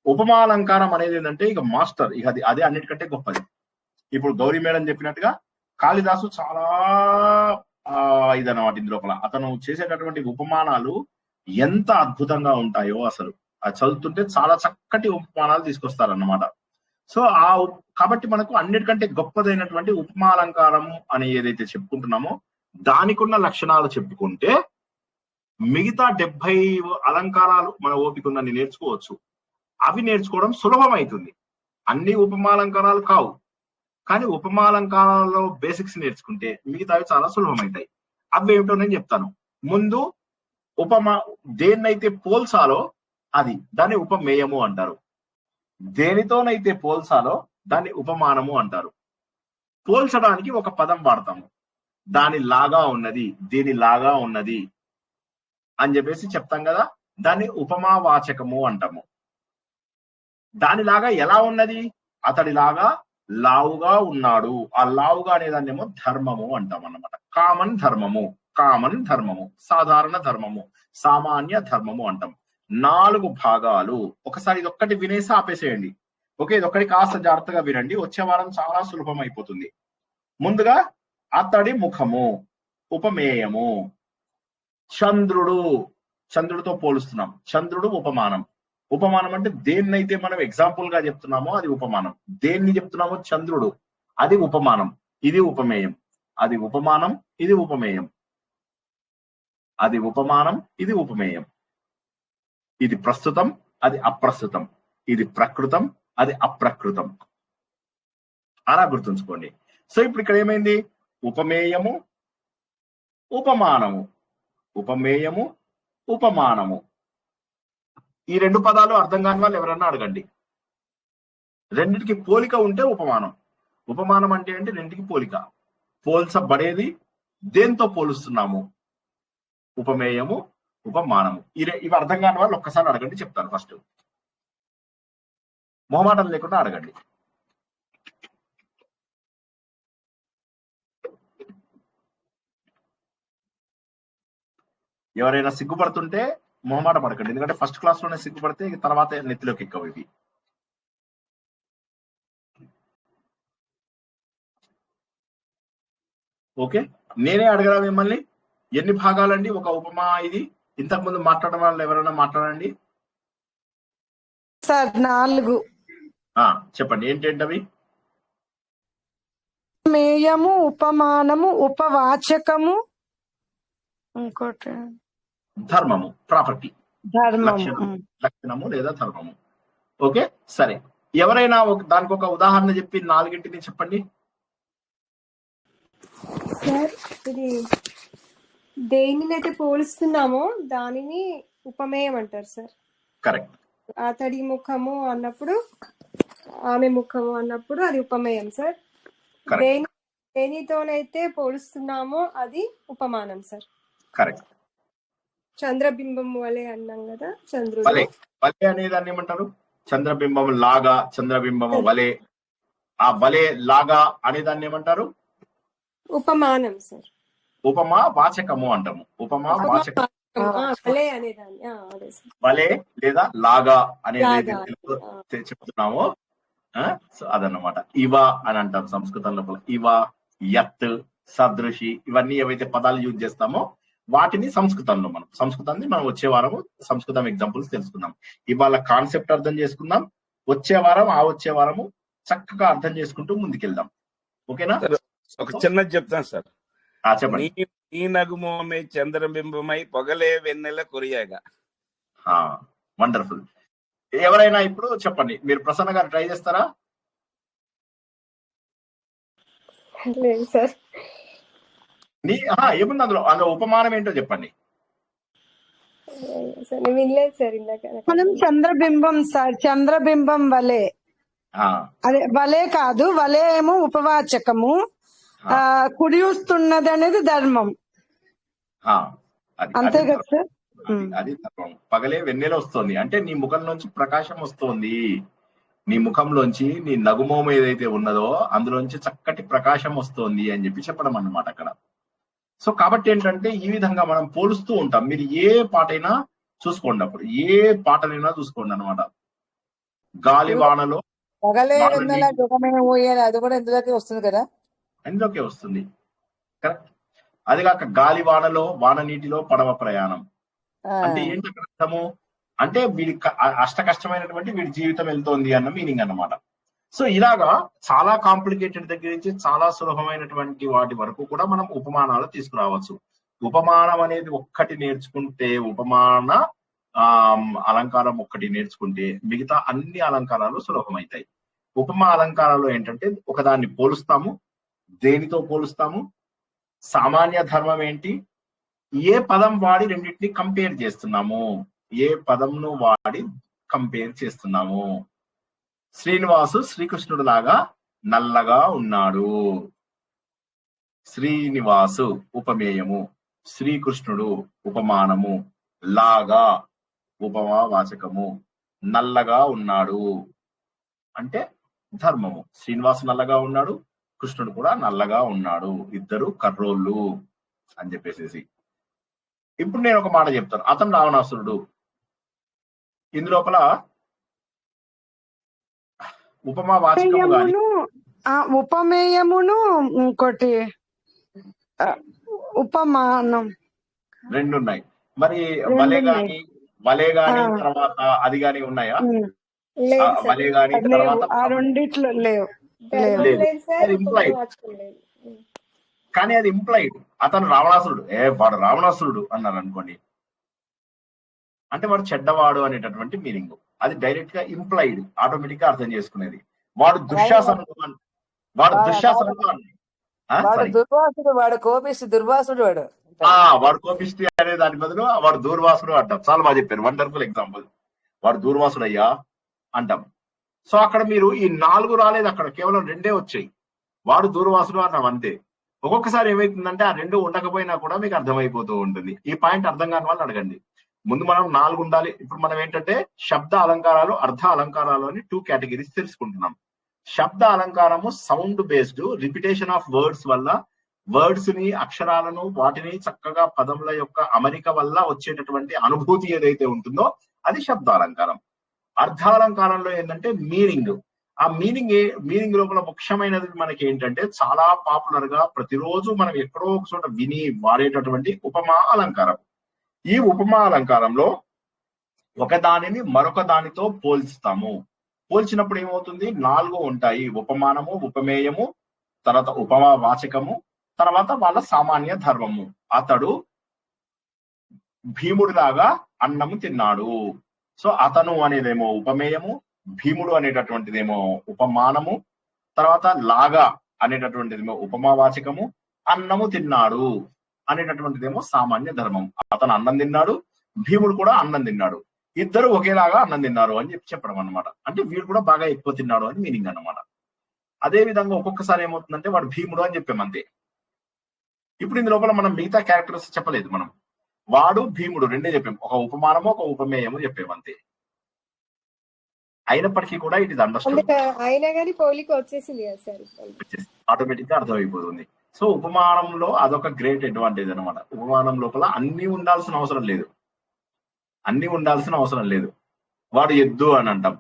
ఉపమాలంకారం అనేది ఏంటంటే ఇక మాస్టర్, ఇక అదే అన్నిటికంటే గొప్పది. ఇప్పుడు గౌరీ మేడం చెప్పినట్టుగా కాళిదాసు చాలా ఇదన్నమాట. ఇందు లోపల అతను చేసేటటువంటి ఉపమానాలు ఎంత అద్భుతంగా ఉంటాయో అసలు అది చదువుతుంటే చాలా చక్కటి ఉపమానాలు తీసుకొస్తారన్నమాట. సో కాబట్టి మనకు అన్నిటికంటే గొప్పదైనటువంటి ఉపమాలంకారం అని ఏదైతే చెప్పుకుంటున్నామో దానికి ఉన్న లక్షణాలు చెప్పుకుంటే మిగతా 70 అలంకారాలు మన ఓపిక ఉన్నన్ని నేర్చుకోవచ్చు. అవి నేర్చుకోవడం సులభమైతుంది. అన్ని ఉపమాలంకారాలు కావు, కానీ ఉపమాలంకారాలలో బేసిక్స్ నేర్చుకుంటే మిగతావి చాలా సులభమవుతాయి. అవి ఏమిటో నేను చెప్తాను. ముందు దేన్నైతే పోల్చాలో దాన్ని ఉపమేయము అంటారు. దేనితోనైతే పోల్చాలో దాన్ని ఉపమానము అంటారు. పోల్చడానికి ఒక పదం వాడతాము, దాని లాగా ఉన్నది, దీని లాగా ఉన్నది అని చెప్పేసి చెప్తాం కదా, దాన్ని ఉపమావాచకము అంటాము. దానిలాగా ఎలా ఉన్నది? అతడిలాగా లావుగా ఉన్నాడు. ఆ లావుగా అనేదాన్ని ఏమో ధర్మము అంటాం అన్నమాట. కామన్ ధర్మము. కామన్ ధర్మము, సాధారణ ధర్మము, సామాన్య ధర్మము అంటాం. 4 భాగాలు. ఒకసారి ఇది ఒక్కటి వినేసి ఆపేసేయండి. ఓకే, ఇది ఒక్కటి కాస్త జాగ్రత్తగా వినండి, వచ్చే వారం చాలా సులభం అయిపోతుంది. ముందుగా అతడి ముఖము, ఉపమేయము. చంద్రుడు, చంద్రుడితో పోలుస్తున్నాం, చంద్రుడు ఉపమానం. ఉపమానం అంటే దేన్నైతే మనం ఎగ్జాంపుల్ గా చెప్తున్నామో అది ఉపమానం. దేన్ని చెప్తున్నామో చంద్రుడు, అది ఉపమానం, ఇది ఉపమేయం. అది ఉపమానం, ఇది ఉపమేయం. అది ఉపమానం, ఇది ఉపమేయం. ఇది ప్రస్తుతం, అది అప్రస్తుతం. ఇది ప్రకృతం, అది అప్రకృతం. అలా గుర్తుంచుకోండి. సో ఇప్పుడు ఇక్కడ ఏమైంది? ఉపమేయము, ఉపమానము, ఉపమేయము, ఉపమానము. ఈ 2 పదాలు అర్థం కాని వాళ్ళు ఎవరన్నా అడగండి. రెండింటికి పోలిక ఉంటే ఉపమానం. ఉపమానం అంటే రెండింటికి పోలిక, పోల్చబడేది. దేంతో పోలుస్తున్నాము? ఉపమేయము, ఉపమానము. ఇవి అర్థం కాని వాళ్ళు ఒక్కసారి అడగండి, చెప్తాను. ఫస్ట్ మొహమాటం లేకుండా అడగండి. ఎవరైనా సిగ్గుపడుతుంటే మొహమాట పడకండి, ఎందుకంటే ఫస్ట్ క్లాస్ లోనే సిగ్గుపడితే తర్వాత నెత్తిలోకి ఎక్కవు ఇవి. ఓకే, నేనే అడగరా మిమ్మల్ని, ఎన్ని భాగాలండి ఒక ఉపమా? ఇది ఇంతకు ముందు మాట్లాడడం వాళ్ళు ఎవరైనా మాట్లాడండి సార్. 4. చెప్పండి, ఏంటేంటవి? ఉపమేయము, ఉపమానము, ఉపవాచకము, ఇంకోటి ధర్మము, ప్రాపర్టీ, ధర్మము, లక్షణము లేదా ధర్మము. ఓకే, సరే. ఎవరైనా దానికి ఒక ఉదాహరణ చెప్పి 4ని చెప్పండి. సార్, ఇది దేనినైతే పోలుస్తున్నామో దానిని ఉపమేయం అంటారు సార్. కరెక్ట్. అతడి ముఖము అన్నప్పుడు, ఆమె ముఖము అన్నప్పుడు అది ఉపమేయం సార్. దేనితోనైతే పోలుస్తున్నామో అది ఉపమానం సార్. కరెక్ట్. చంద్రబింబం వలె అన్నాం కదా, చంద్రుడు. వలే, వలే అనేదాన్ని ఏమంటారు? చంద్రబింబం లాగా, చంద్రబింబం వలే. ఆ వలే లాగా అనేదాన్ని ఏమంటారు? ఉపమానం సార్. ఉపమా వాచకము అంటాము. ఉపమా వాచకం, వలే లేదా లాగా అనేది చెప్తున్నాము. అదన్నమాట. ఇవ అని అంటాం సంస్కృతం లోపల. ఇవ, యత్, సదృశి, ఇవన్నీ ఏవైతే పదాలు యూజ్ చేస్తామో వాటిని సంస్కృతంలో సంస్కృతాన్ని మనం వచ్చే వారము సంస్కృతం ఎగ్జాంపుల్స్ తెలుసుకుందాం. ఇవాళ కాన్సెప్ట్ అర్థం చేసుకుందాం, వచ్చే వారము చక్కగా అర్థం చేసుకుంటూ ముందుకెళ్దాం. ఓకేనా? ఒక చిన్నది చెప్తాను సార్. చెప్పండి. నీ నగుమోమే చంద్రబింబమై పొగలే వెన్నెల కొరియాగా. వండర్ఫుల్. ఎవరైనా ఇప్పుడు చెప్పండి, మీరు ప్రసన్న గారు ట్రై చేస్తారా? లేదు సార్. ఏముంది అందులో? ఉపమానం ఏంటో చెప్పండి. వినలేదు సార్ ఇందాక. మనం చంద్రబింబం సార్, చంద్రబింబం వలే. అదే వలే కాదు, వలే ఏమో ఉపవాచకము, కుడియూస్తున్నది అనేది ధర్మం. అంతే కదా సార్? అది ధర్మం. పగలే వెన్నెల వస్తుంది అంటే నీ ముఖం నుంచి ప్రకాశం వస్తుంది. నీ ముఖంలోంచి నీ నగుమోము ఏదైతే ఉన్నదో అందులోంచి చక్కటి ప్రకాశం వస్తుంది అని చెప్పడం అన్నమాట అక్కడ. సో కాబట్టి ఏంటంటే ఈ విధంగా మనం పోలుస్తూ ఉంటాం. మీరు ఏ పాటైనా చూసుకోండి, అప్పుడు ఏ పాటనైనా చూసుకోండి అనమాట. గాలివానలో పగలే వెన్నెల జగమే ఊయల, అది కూడా ఇందులోకి వస్తుంది కదా, అందులోకే వస్తుంది. కరెక్ట్. అది కాక గాలివానలో వాన నీటిలో పడవ ప్రయాణం అంటే ఏంటి అర్థము? అంటే వీడి అష్ట కష్టమైనటువంటి వీడి జీవితం వెళ్తోంది అన్న మీనింగ్ అన్నమాట. సో ఇలాగా చాలా కాంప్లికేటెడ్ దగ్గర నుంచి చాలా సులభమైనటువంటి వాటి వరకు కూడా మనం ఉపమానాలు తీసుకురావచ్చు. ఉపమానం అనేది ఒక్కటి నేర్చుకుంటే, ఉపమాన అలంకారం ఒక్కటి నేర్చుకుంటే మిగతా అన్ని అలంకారాలు సులభమవుతాయి. ఉపమా అలంకారాలు ఏంటంటే ఒకదాన్ని పోలుస్తాము, దేనితో పోలుస్తాము, సామాన్య ధర్మం ఏంటి, ఏ పదం వాడి రెండింటిని కంపేర్ చేస్తున్నాము, ఏ పదంను వాడి కంపేర్ చేస్తున్నాము. శ్రీనివాసు శ్రీకృష్ణుడు లాగా నల్లగా ఉన్నాడు. శ్రీనివాసు ఉపమేయము, శ్రీకృష్ణుడు ఉపమానము, లాగా ఉపమా వాచకము, నల్లగా ఉన్నాడు అంటే ధర్మము. శ్రీనివాసు నల్లగా ఉన్నాడు, కృష్ణుడు కూడా నల్లగా ఉన్నాడు, ఇద్దరు కర్రోళ్ళు. అని చెప్పేసి. ఇప్పుడు నేను ఒక మాట చెప్తాను, అతను రావణాసురుడు. ఇందులోపల ఉపమా వాచకము గాని ఉపమేయమును ఇంకోటి ఉపమానం రెండు ఉన్నాయి. మరి వలే గాని తర్వాత అది గాని ఉన్నాయా? వలే గాని తర్వాత ఆ రెండిట్లో లేవు. కానీ అది ఇంప్లైడ్. అతను రావణాసురుడు, వాడు రావణాసురుడు అన్నారు అనుకోండి, అంటే వాడు చెడ్డవాడు అనేటటువంటి మీనింగ్. అది డైరెక్ట్ గా ఇంప్లైడ్, ఆటోమేటిక్ గా అర్థం చేసుకునేది. వాడు దుశ్శాసనుడు వాడు దుర్వాసుడు, వాడు కోపిస్తు దుర్వాసుడు, వాడు కోపిస్తు అనే దాని బదులు వాడు దూర్వాసుడు అంటాం. చాలా బాగా చెప్పారు, వండర్ఫుల్ ఎగ్జాంపుల్. వాడు దూర్వాసుడు అయ్యా అంటాం. సో అక్కడ మీరు ఈ 4 రాలేదు, అక్కడ కేవలం 2 వచ్చాయి. వాడు దూర్వాసుడు అన్నాం అంతే. ఒక్కొక్కసారి ఏమైతుందంటే ఆ 2 ఉండకపోయినా కూడా మీకు అర్థమైపోతూ ఉంటుంది. ఈ పాయింట్ అర్థం కాని వాళ్ళు అడగండి. ముందు మనం 4 ఉండాలి. ఇప్పుడు మనం ఏంటంటే శబ్ద అలంకారాలు, అర్థ అలంకారాలు అని 2 కేటగిరీస్ తెలుసుకుంటున్నాం. శబ్ద అలంకారము sound based, repetition of words వల్ల వర్డ్స్ ని, అక్షరాలను, వాటిని చక్కగా పదముల యొక్క అమరిక వల్ల వచ్చేటటువంటి అనుభూతి ఏదైతే ఉంటుందో అది శబ్ద అలంకారం. అర్థాలంకారంలో ఏంటంటే మీనింగ్. ఆ మీనింగ్ లోపల ముఖ్యమైనది మనకి ఏంటంటే చాలా పాపులర్ గా ప్రతిరోజు మనం ఎక్కడో ఒక చోట విని వాడేటటువంటి ఉపమా అలంకారం. ఈ ఉపమా అలంకారంలో ఒక దానిని మరొక దానితో పోల్చుతాము. పోల్చినప్పుడు ఏమవుతుంది? 4 ఉంటాయి. ఉపమానము, ఉపమేయము, తర్వాత ఉపమా వాచకము, తర్వాత వాళ్ళ సామాన్య ధర్మము. అతడు భీముడిలాగా అన్నము తిన్నాడు. సో అతను అనేదేమో ఉపమేయము, భీముడు అనేటటువంటిదేమో ఉపమానము, తర్వాత లాగా అనేటటువంటిదేమో ఉపమావాచకము, అన్నము తిన్నాడు అనేటటువంటిదేమో సామాన్య ధర్మం. అతను అన్నం తిన్నాడు, భీముడు కూడా అన్నం తిన్నాడు, ఇద్దరు ఒకేలాగా అన్నం తిన్నారు అని చెప్పడం అనమాట. అంటే వీడు కూడా బాగా ఎక్కువ తిన్నాడు అని మీనింగ్ అనమాట. అదే విధంగా ఒక్కొక్కసారి ఏమవుతుందంటే వాడు భీముడు అని చెప్పామంతే. ఇప్పుడు ఇందు లోపల మనం మిగతా క్యారెక్టర్స్ చెప్పలేదు. మనం వాడు భీముడు రెండే చెప్పాము, ఒక ఉపమానము ఒక ఉపమేయము చెప్పామంతే. అయినప్పటికీ కూడా ఇట్ ఇస్ అండర్స్టూడ్, అయినా కానీ పోలిక వచ్చేసింది కదా సార్, ఆటోమేటిక్ గా అర్థమైపోతుంది. సో ఉపమానంలో అదొక గ్రేట్ అడ్వాంటేజ్ అనమాట. ఉపమానం లోపల అన్ని ఉండాల్సిన అవసరం లేదు. వాడు ఎద్దు అని అంటాం.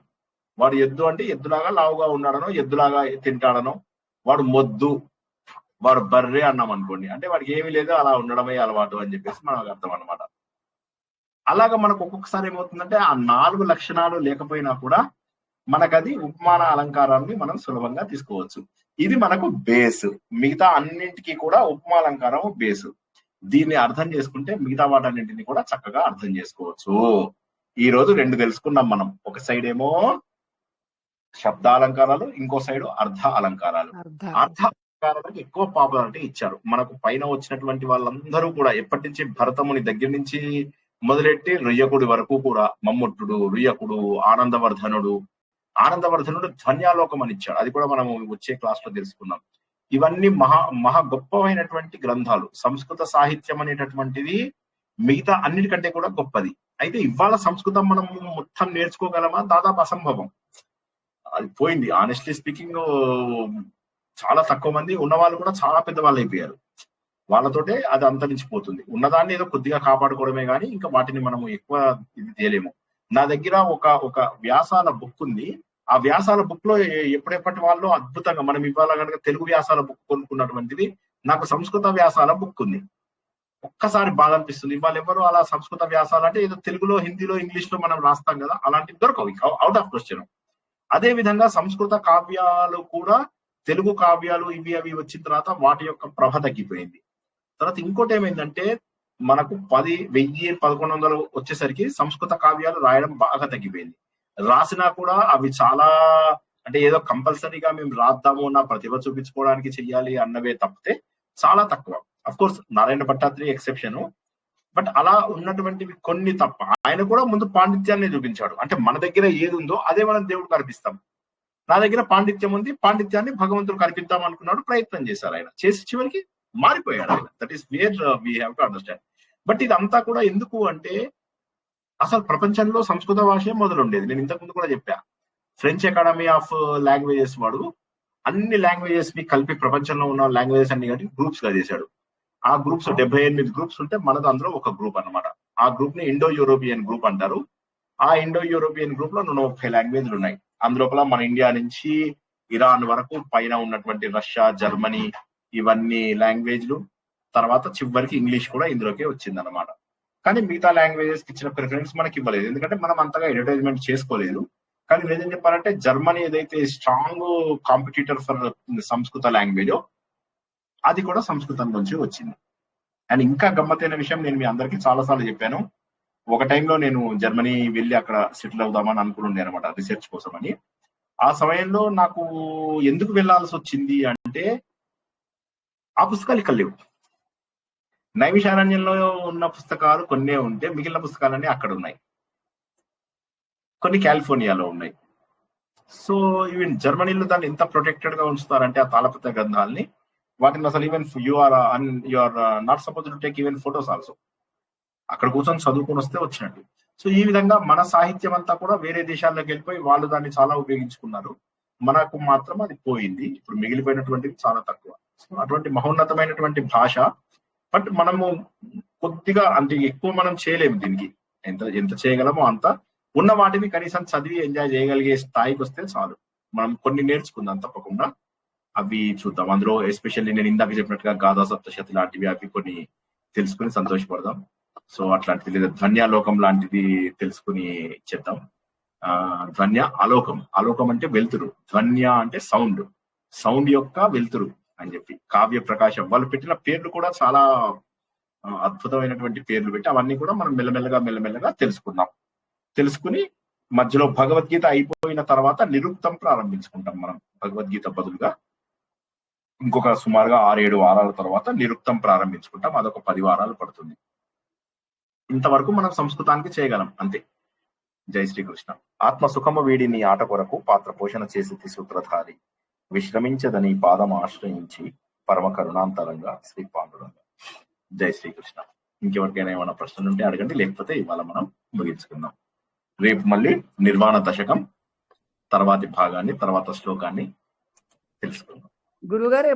వాడు ఎద్దు అంటే ఎద్దులాగా లావుగా ఉన్నాడనో, ఎద్దులాగా తింటాడనో. వాడు మొద్దు, వాడు బర్రె అన్నాం అనుకోండి, అంటే వాడికి ఏమీ లేదు, అలా ఉండడమే అలవాటు అని చెప్పేసి మనకు అర్థం అనమాట. అలాగా మనకు ఒక్కొక్కసారి ఏమవుతుందంటే ఆ 4 లక్షణాలు లేకపోయినా కూడా మనకది ఉపమాన అలంకారాన్ని మనం సులభంగా తీసుకోవచ్చు. ఇది మనకు బేస్. మిగతా అన్నింటికీ కూడా ఉపమాలంకారం బేస్. దీన్ని అర్థం చేసుకుంటే మిగతా వాటన్నింటినీ కూడా చక్కగా అర్థం చేసుకోవచ్చు. ఈ రోజు 2 తెలుసుకున్నాం మనం. ఒక సైడ్ ఏమో శబ్దాలంకారాలు, ఇంకో సైడ్ అర్థ అలంకారాలు. అర్థ అలంకారాలకు ఎక్కువ పాపులారిటీ ఇచ్చారు. మనకు పైన వచ్చినటువంటి వాళ్ళందరూ కూడా ఎప్పటి నుంచి భరతముని దగ్గర నుంచి మొదలెట్టి రుయ్యకుడి వరకు కూడా, మమ్ముట్టుడు, రుయ్యకుడు, ఆనందవర్ధనుడు ధ్వన్యాలోకం అని ఇచ్చాడు. అది కూడా మనం వచ్చే క్లాస్ లో తెలుసుకున్నాం. ఇవన్నీ మహా గొప్పమైనటువంటి గ్రంథాలు. సంస్కృత సాహిత్యం అనేటటువంటిది మిగతా అన్నిటికంటే కూడా గొప్పది. అయితే ఇవాళ సంస్కృతం మనం మొత్తం నేర్చుకోగలమా? దాదాపు అసంభవం. అది పోయింది. ఆనెస్ట్లీ స్పీకింగ్ చాలా తక్కువ మంది, ఉన్నవాళ్ళు కూడా చాలా పెద్దవాళ్ళు అయిపోయారు. వాళ్ళతోటే అది అంతరించిపోతుంది. ఉన్నదాన్ని ఏదో కొద్దిగా కాపాడుకోవడమే కానీ ఇంకా వాటిని మనము ఎక్కువ ఇది చేయలేము. నా దగ్గర ఒక వ్యాసాల బుక్ ఉంది. ఆ వ్యాసాల బుక్ లో ఎప్పుడెప్పటి వాళ్ళు అద్భుతంగా, మనం ఇవాళ కనుక తెలుగు వ్యాసాల బుక్ కొనుక్కున్నటువంటిది, నాకు సంస్కృత వ్యాసాల బుక్ ఉంది. ఒక్కసారి బాధ అనిపిస్తుంది. ఇవాళ ఎవరు అలా సంస్కృత వ్యాసాలు అంటే ఏదో తెలుగులో, హిందీలో, ఇంగ్లీష్ లో మనం రాస్తాం కదా, అలాంటివి దొరకవు, అవుట్ ఆఫ్ క్వశ్చన్. అదే విధంగా సంస్కృత కావ్యాలు కూడా, తెలుగు కావ్యాలు ఇవి అవి వచ్చిన తర్వాత వాటి యొక్క ప్రభ తగ్గిపోయింది. తర్వాత ఇంకోటి ఏమైందంటే మనకు 1100 వచ్చేసరికి సంస్కృత కావ్యాలు రాయడం బాగా తగ్గిపోయింది. రాసినా కూడా అవి చాలా, అంటే ఏదో కంపల్సరీగా మేము రాద్దాము, నా ప్రతిభ చూపించుకోవడానికి చెయ్యాలి అన్నవే తప్పితే చాలా తక్కువ. Of course Narayana Bhattathiri exception, but అలా ఉన్నటువంటివి కొన్ని తప్ప. ఆయన కూడా ముందు పాండిత్యాన్ని చూపించాడు. అంటే మన దగ్గర ఏది ఉందో అదే మనం దేవుడు కనిపిస్తాం. నా దగ్గర పాండిత్యం ఉంది, పాండిత్యాన్ని భగవంతుడు కనిపిద్దాం అనుకున్నాడు, ప్రయత్నం చేశారు. ఆయన చేసి చివరికి మారిపోయాడు ఆయన. That is where we have to understand. But ఇదంతా కూడా ఎందుకు అంటే అసలు ప్రపంచంలో సంస్కృత భాషే మొదలుండేది. నేను ఇంతకుముందు కూడా చెప్పా, ఫ్రెంచ్ అకాడమీ ఆఫ్ లాంగ్వేజెస్ వాడు అన్ని లాంగ్వేజెస్ ని కలిపి ప్రపంచంలో ఉన్న లాంగ్వేజెస్ అన్ని కలిపి గ్రూప్స్ గా చేశాడు. ఆ గ్రూప్స్ 78 గ్రూప్స్ ఉంటే మనది అందులో ఒక గ్రూప్ అన్నమాట. ఆ గ్రూప్ ని ఇండో యూరోపియన్ గ్రూప్ అంటారు. ఆ ఇండో యూరోపియన్ గ్రూప్ లో 130 లాంగ్వేజ్లు ఉన్నాయి. అందులోపల మన ఇండియా నుంచి ఇరాన్ వరకు పైన ఉన్నటువంటి రష్యా, జర్మనీ ఇవన్నీ లాంగ్వేజ్లు, తర్వాత చివరికి ఇంగ్లీష్ కూడా ఇందులోకే వచ్చింది అనమాట. కానీ మిగతా లాంగ్వేజెస్ కి ఇచ్చిన ప్రిఫరెన్స్ మనకి ఇవ్వలేదు, ఎందుకంటే మనం అంతగా అడ్వర్టైజ్మెంట్ చేసుకోలేదు. కానీ నిజం చెప్పాలంటే జర్మనీ ఏదైతే స్ట్రాంగ్ కాంపిటీటర్ ఫర్ సంస్కృత లాంగ్వేజ్ అది కూడా సంస్కృతం నుంచి వచ్చింది. అండ్ ఇంకా గమ్మత్తైన విషయం నేను మీ అందరికీ చాలా సార్లు చెప్పాను. ఒక టైంలో నేను జర్మనీ వెళ్ళి అక్కడ సెటిల్ అవుదామని అనుకుని అనమాట రీసెర్చ్ కోసం అని. ఆ సమయంలో నాకు ఎందుకు వెళ్లాల్సి వచ్చింది అంటే ఆ పుస్తకాలు ఇక్కడ లేవు. నైమిషారణ్యంలో ఉన్న పుస్తకాలు కొన్నే ఉంటే మిగిలిన పుస్తకాలన్నీ అక్కడ ఉన్నాయి, కొన్ని కాలిఫోర్నియాలో ఉన్నాయి. సో ఈవెన్ జర్మనీలో దాన్ని ఎంత ప్రొటెక్టెడ్ గా ఉంచుతారంటే ఆ తాళపత్ర గ్రంథాలని, వాటిని అసలు even you are not suppose to take even photos also. అక్కడ కూర్చొని చదువుకొని వస్తే వచ్చినట్టు. సో ఈ విధంగా మన సాహిత్యం అంతా కూడా వేరే దేశాల్లోకి వెళ్ళిపోయి వాళ్ళు దాన్ని చాలా ఉపయోగించుకున్నారు. మనకు మాత్రం అది పోయింది. ఇప్పుడు మిగిలిపోయినటువంటిది చాలా తక్కువ. సో అటువంటి మహోన్నతమైనటువంటి భాష. బట్ మనము కొద్దిగా అంటే ఎక్కువ మనం చేయలేము దీనికి. ఎంత చేయగలమో అంత ఉన్న వాటిని కనీసం చదివి ఎంజాయ్ చేయగలిగే స్థాయికి వస్తే చాలు. మనం కొన్ని నేర్చుకుందాం తప్పకుండా. అవి చూద్దాం. అందులో ఎస్పెషల్లీ నేను ఇందాక చెప్పినట్టుగా గాథా సప్తశతి లాంటివి అవి కొన్ని తెలుసుకుని సంతోషపడదాం. సో అట్లాంటిది లేదా ధ్వన్యాలోకం లాంటిది తెలుసుకుని ఇచ్చేద్దాం. ధ్వన్య అలోకం, అలోకం అంటే వెలుతురు, ధ్వన్య అంటే సౌండ్, సౌండ్ యొక్క వెలుతురు అని చెప్పి కావ్య ప్రకాశం వాళ్ళు పెట్టిన పేర్లు కూడా చాలా అద్భుతమైనటువంటి పేర్లు పెట్టి అవన్నీ కూడా మనం మెల్లమెల్లగా తెలుసుకుని మధ్యలో భగవద్గీత అయిపోయిన తర్వాత నిరుక్తం ప్రారంభించుకుంటాం. మనం భగవద్గీత బదులుగా ఇంకొక సుమారుగా 6-7 వారాల తర్వాత నిరుక్తం ప్రారంభించుకుంటాం. అదొక 10 వారాలు పడుతుంది. ఇంతవరకు మనం సంస్కృతానికి చేయగలం అంతే. జై శ్రీకృష్ణ. ఆత్మ సుఖము వీడిని ఆట కొరకు పాత్ర పోషణ చేసి సూత్రధారి విశ్రమించదని పాదం ఆశ్రయించి పరమ కరుణాంతరంగా శ్రీ పాండురంగా. జై శ్రీకృష్ణ. ఇంకెవరికైనా ఏమైనా ప్రశ్నలు ఉంటే అడగండి, లేకపోతే ఇవాళ మనం ముగించుకుందాం. రేపు మళ్ళీ నిర్వాణ దశకం తర్వాతి భాగాన్ని, తర్వాత శ్లోకాన్ని తెలుసుకుందాం. గురువుగారు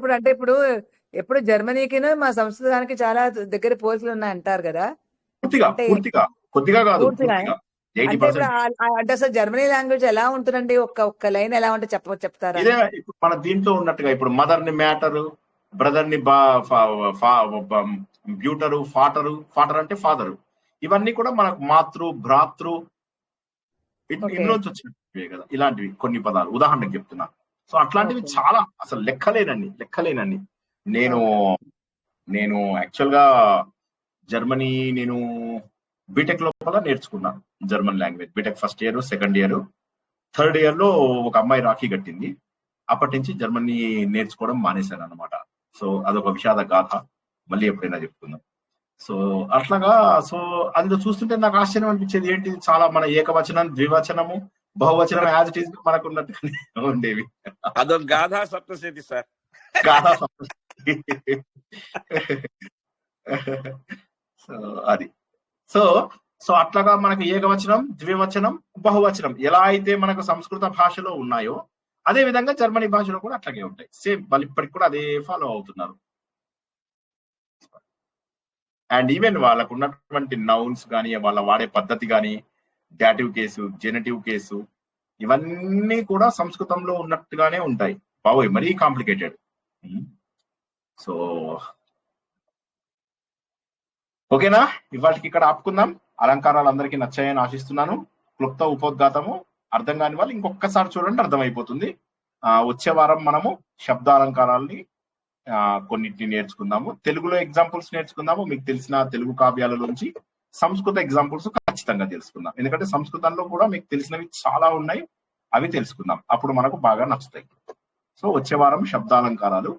ఇప్పుడు జర్మనీకి మా సంస్కృతానికి చాలా దగ్గర పోలికలు ఉన్నాయి అంటారు కదా. కొద్దిగా కాదు. అంటే ఇప్పుడు అసలు జర్మనీ లాంగ్వేజ్ ఎలా ఉంటుందండి? ఒక్క లైన్ ఎలా ఉంటే చెప్తారా? ఇదే ఇప్పుడు మన దీంట్లో ఉన్నట్టుగా ఇప్పుడు మదర్ ని మ్యాటర్, బ్రదర్ ని బ్యూటరు, ఫాటర్ అంటే ఫాదరు, ఇవన్నీ కూడా మనకు మాతృ, భ్రాతృ ఇందులోంచి వచ్చినవి కదా. ఇలాంటివి కొన్ని పదాలు ఉదాహరణకు చెప్తున్నా. సో అట్లాంటివి చాలా అసలు లెక్కలేనన్ని. నేను యాక్చువల్ గా జర్మనీ నేను బీటెక్ లోపల నేర్చుకున్నాను German language. BTech first year, second year, third year లో ఒక అమ్మాయి రాఖీ కట్టింది. అప్పటి నుంచి జర్మనీ నేర్చుకోవడం మానేశాను అనమాట. సో అదొక విషాద గాథ, మళ్ళీ ఎప్పుడైనా చెప్పుకుందాం. సో అట్లాగా సో అందులో చూస్తుంటే నాకు ఆశ్చర్యం అనిపించేది ఏంటి, చాలా మన ఏకవచనం, ద్వివచనము, బహువచనం యాజ్ ఇట్ ఈస్ మనకు ఉన్నట్టుగానే ఉండేవి. అదొక గాథా సప్తశతి సార్. గాథా సప్తశతి. సో అది సో అట్లాగా మనకు ఏకవచనం, ద్వివచనం, బహువచనం ఎలా అయితే మనకు సంస్కృత భాషలో ఉన్నాయో అదే విధంగా జర్మనీ భాషలో కూడా అట్లాగే ఉంటాయి. సేమ్ వాళ్ళు ఇప్పటికి కూడా అదే ఫాలో అవుతున్నారు. అండ్ ఈవెన్ వాళ్ళకు ఉన్నటువంటి నౌన్స్ కానీ, వాళ్ళ వాడే పద్ధతి కానీ, డాటివ్ కేసు, జెనటివ్ కేసు, ఇవన్నీ కూడా సంస్కృతంలో ఉన్నట్టుగానే ఉంటాయి. బాబోయ్ మరీ కాంప్లికేటెడ్. సో ఓకేనా, ఇవాళకి ఇక్కడ ఆపుకుందాం. అలంకారాలు అందరికీ నచ్చాయని ఆశిస్తున్నాను. క్లుప్త ఉపోద్ఘాతము అర్థం కాని వాళ్ళు ఇంకొకసారి చూడండి, అర్థమైపోతుంది. వచ్చే వారం మనము శబ్దాలంకారాలని కొన్నిటిని నేర్చుకుందాము. తెలుగులో ఎగ్జాంపుల్స్ నేర్చుకుందాము. మీకు తెలిసిన తెలుగు కావ్యాలలోంచి సంస్కృత ఎగ్జాంపుల్స్ ఖచ్చితంగా తెలుసుకుందాం. ఎందుకంటే సంస్కృతంలో కూడా మీకు తెలిసినవి చాలా ఉన్నాయి, అవి తెలుసుకుందాం. అప్పుడు మనకు బాగా నచ్చుతాయి. సో వచ్చే వారం శబ్దాలంకారాలు,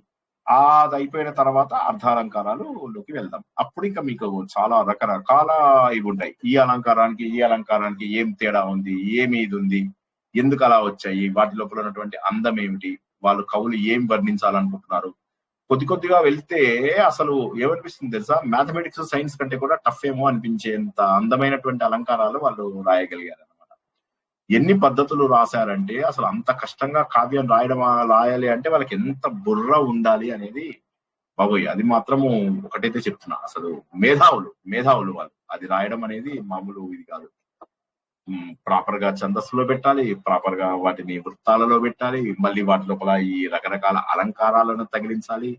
అది అయిపోయిన తర్వాత అర్థాలంకారాలులోకి వెళ్దాం. అప్పుడు ఇంకా మీకు చాలా రకరకాల ఇవి ఉంటాయి. ఈ అలంకారానికి ఏం తేడా ఉంది, ఏమి ఇది ఉంది, ఎందుకు అలా వచ్చాయి, వాటి లోపల ఉన్నటువంటి అందం ఏమిటి, వాళ్ళు కవులు ఏం వర్ణించాలనుకుంటున్నారు. కొద్దిగా వెళ్తే అసలు ఏమనిపిస్తుంది తెలుసా, మ్యాథమెటిక్స్, సైన్స్ కంటే కూడా టఫ్ ఏమో అనిపించేంత అందమైనటువంటి అలంకారాలు వాళ్ళు రాయగలిగారు అనమాట. ఎన్ని పద్ధతులు రాశారంటే అసలు అంత కష్టంగా కావ్యం రాయాలి అంటే వాళ్ళకి ఎంత బుర్ర ఉండాలి అనేది బాబోయ్ అది మాత్రము ఒకటైతే చెప్తున్నా, అసలు మేధావులు వాళ్ళు. అది రాయడం అనేది మామూలు ఇది కాదు. ప్రాపర్ గా ఛందస్సులో పెట్టాలి, ప్రాపర్ గా వాటిని వృత్తాలలో పెట్టాలి, మళ్ళీ వాటి లోపల ఈ రకరకాల అలంకారాలను తగిలించాలి,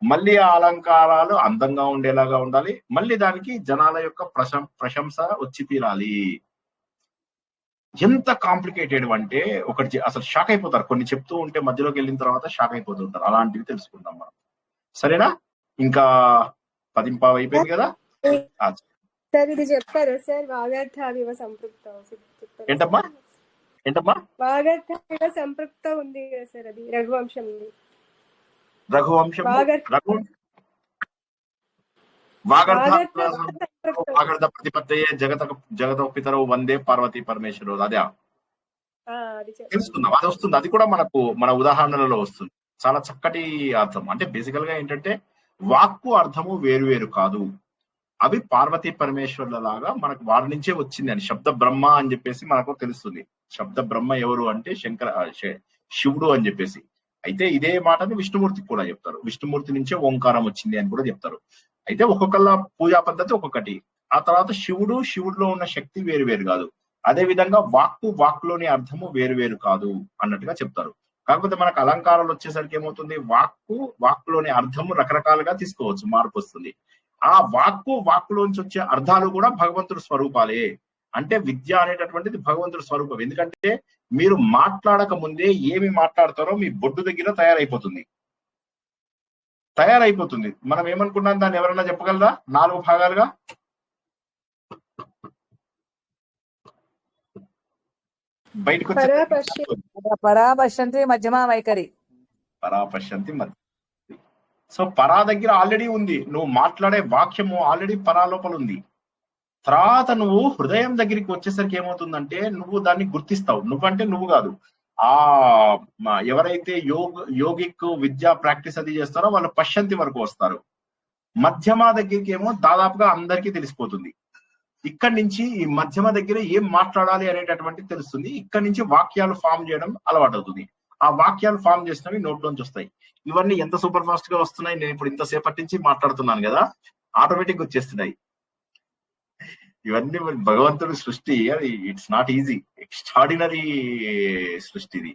మళ్ళీ ఆ అలంకారాలు అందంగా ఉండేలాగా ఉండాలి, మళ్ళీ దానికి జనాల యొక్క ప్రశంస వచ్చి తీరాలి. ఎంత కాంప్లికేటెడ్ అంటే ఒకటి అసలు షాక్ అయిపోతారు. కొన్ని చెప్తూ ఉంటే మధ్యలోకి వెళ్ళిన తర్వాత షాక్ అయిపోతుంటారు. అలాంటివి తెలుసుకుందాం మనం. సరేనా? ఇంకా 10:15 అయిపోయింది కదా. సార్ ఇది చెప్పారు సార్, వాగర్థావివ సంపృక్త. ఏంటమ్మా వాగర్థావివ సంపృక్త ఉంది కదా సార్, అది రఘువంశం. వాగర్ధ ప్రతిపత్తయే జగత పితరవు వందే పార్వతీ పరమేశ్వరు. అదే తెలుసుకుందాం. అది వస్తుంది, అది కూడా మన ఉదాహరణలలో వస్తుంది. చాలా చక్కటి అర్థం. అంటే బేసికల్ గా ఏంటంటే వాక్కు అర్థము వేరు కాదు, అవి పార్వతీ పరమేశ్వర్ల లాగా మనకు వారి నుంచే వచ్చింది అని. శబ్ద బ్రహ్మ అని చెప్పేసి మనకు తెలుస్తుంది. శబ్ద బ్రహ్మ ఎవరు అంటే శివుడు అని చెప్పేసి. అయితే ఇదే మాటని విష్ణుమూర్తికి కూడా చెప్తారు. విష్ణుమూర్తి నుంచే ఓంకారం వచ్చింది అని కూడా చెప్తారు. అయితే ఒక్కొక్కళ్ళ పూజా పద్ధతి ఒక్కొక్కటి. ఆ తర్వాత శివుడిలో ఉన్న శక్తి వేరు కాదు. అదే విధంగా వాక్కులోని అర్థము వేరు కాదు అన్నట్టుగా చెప్తారు. కాకపోతే మనకు అలంకారాలు వచ్చేసరికి ఏమవుతుంది, వాక్కులోని అర్థము రకరకాలుగా తీసుకోవచ్చు, మార్పు వస్తుంది. ఆ వాక్కులోంచి వచ్చే అర్థాలు కూడా భగవంతుడి స్వరూపాలే. అంటే విద్య అనేటటువంటిది భగవంతుడి స్వరూపం. ఎందుకంటే మీరు మాట్లాడక ముందే ఏమి మాట్లాడతారో మీ బొడ్డు దగ్గర తయారైపోతుంది. మనం ఏమనుకున్నాం, దాన్ని ఎవరైనా చెప్పగలరా 4 భాగాలుగా? బయటకు పరాపశ్యంతి మధ్యమా వైఖరి. పరాపశ్యంతి మధ్య. సో పరా దగ్గర ఆల్రెడీ ఉంది, నువ్వు మాట్లాడే వాక్యము ఆల్రెడీ పరా లోపల ఉంది. తర్వాత నువ్వు హృదయం దగ్గరికి వచ్చేసరికి ఏమవుతుందంటే నువ్వు దాన్ని గుర్తిస్తావు. నువ్వంటే నువ్వు కాదు, ఎవరైతే యోగిక్ విద్యా ప్రాక్టీస్ అది చేస్తారో వాళ్ళు పశ్యంతి వరకు వస్తారు. మధ్యమ దగ్గరికి ఏమో దాదాపుగా అందరికీ తెలిసిపోతుంది. ఇక్కడి నుంచి ఈ మధ్యమ దగ్గర ఏం మాట్లాడాలి అనేటటువంటి తెలుస్తుంది. ఇక్కడి నుంచి వాక్యాలు ఫామ్ చేయడం అలవాటు అవుతుంది. ఆ వాక్యాలు ఫామ్ చేసినవి నోట్లోంచి వస్తాయి. ఇవన్నీ ఎంత సూపర్ ఫాస్ట్ గా వస్తున్నాయి. నేను ఇప్పుడు ఇంతసేపటి నుంచి మాట్లాడుతున్నాను కదా, ఆటోమేటిక్ వచ్చేస్తున్నాయి. ఇవన్నీ భగవంతుడి సృష్టి. అది ఇట్స్ నాట్ ఈజీ, ఎక్స్ట్రాడినరీ సృష్టి ఇది.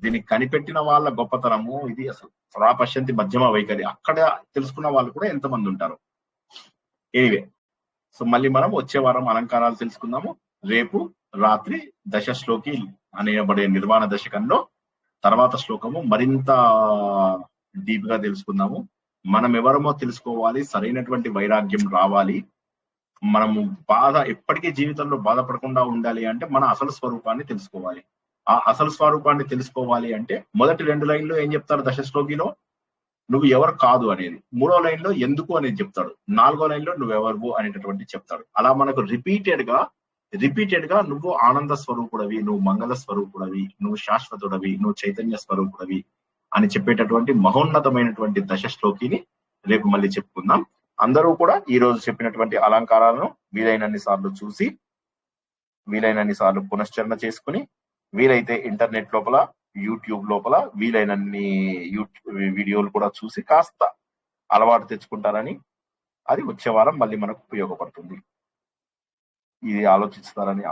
దీన్ని కనిపెట్టిన వాళ్ళ గొప్పతనము ఇది. అసలు పరాపశ్యంతి మధ్యమ వైఖరి అక్కడ తెలుసుకున్న వాళ్ళు కూడా ఎంతమంది ఉంటారు. ఎనీవే, సో మళ్ళీ మనం వచ్చే వారం అలంకారాలు తెలుసుకుందాము. రేపు రాత్రి దశశ్లోకి అనేబడే నిర్వాణ దశకంలో తర్వాత శ్లోకము మరింత డీప్ గా తెలుసుకుందాము. మనం ఎవరమో తెలుసుకోవాలి, సరైనటువంటి వైరాగ్యం రావాలి. మనము ఎప్పటికీ జీవితంలో బాధపడకుండా ఉండాలి అంటే మన అసలు స్వరూపాన్ని తెలుసుకోవాలి. ఆ అసలు స్వరూపాన్ని తెలుసుకోవాలి అంటే మొదటి 2 లైన్లు ఏం చెప్తారు దశశ్లోకిలో, నువ్వు ఎవరు కాదు అనేది. 3వ లైన్లో ఎందుకు అనేది చెప్తాడు. 4వ లైన్లో నువ్వెవరు అనేటటువంటి చెప్తాడు. అలా మనకు రిపీటెడ్ గా నువ్వు ఆనంద స్వరూపుడవి, నువ్వు మంగళ స్వరూపుడవి, నువ్వు శాశ్వతుడవి, నువ్వు చైతన్య స్వరూపుడవి అని చెప్పేటటువంటి మహోన్నతమైనటువంటి దశశ్లోకిని రేపు మళ్ళీ చెప్పుకుందాం. అందరూ కూడా ఈ రోజు చెప్పినటువంటి అలంకారాలను వీలైనన్ని సార్లు చూసి, వీలైనన్ని సార్లు పునశ్చరణ చేసుకుని, వీలైతే ఇంటర్నెట్ లోపల, యూట్యూబ్ లోపల వీలైనన్ని వీడియోలు కూడా చూసి కాస్త అలవాటు తెచ్చుకుంటారని, అది వచ్చే వారం మళ్ళీ మనకు ఉపయోగపడుతుంది. ఇది ఆలోచిస్తారని,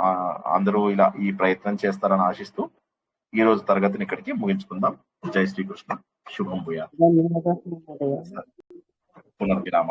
అందరూ ఇలా ఈ ప్రయత్నం చేస్తారని ఆశిస్తూ ఈ రోజు తరగతిని ఇక్కడికి ముగించుకుందాం. జై శ్రీకృష్ణ. శుభం భూయా. పునర్విరామ.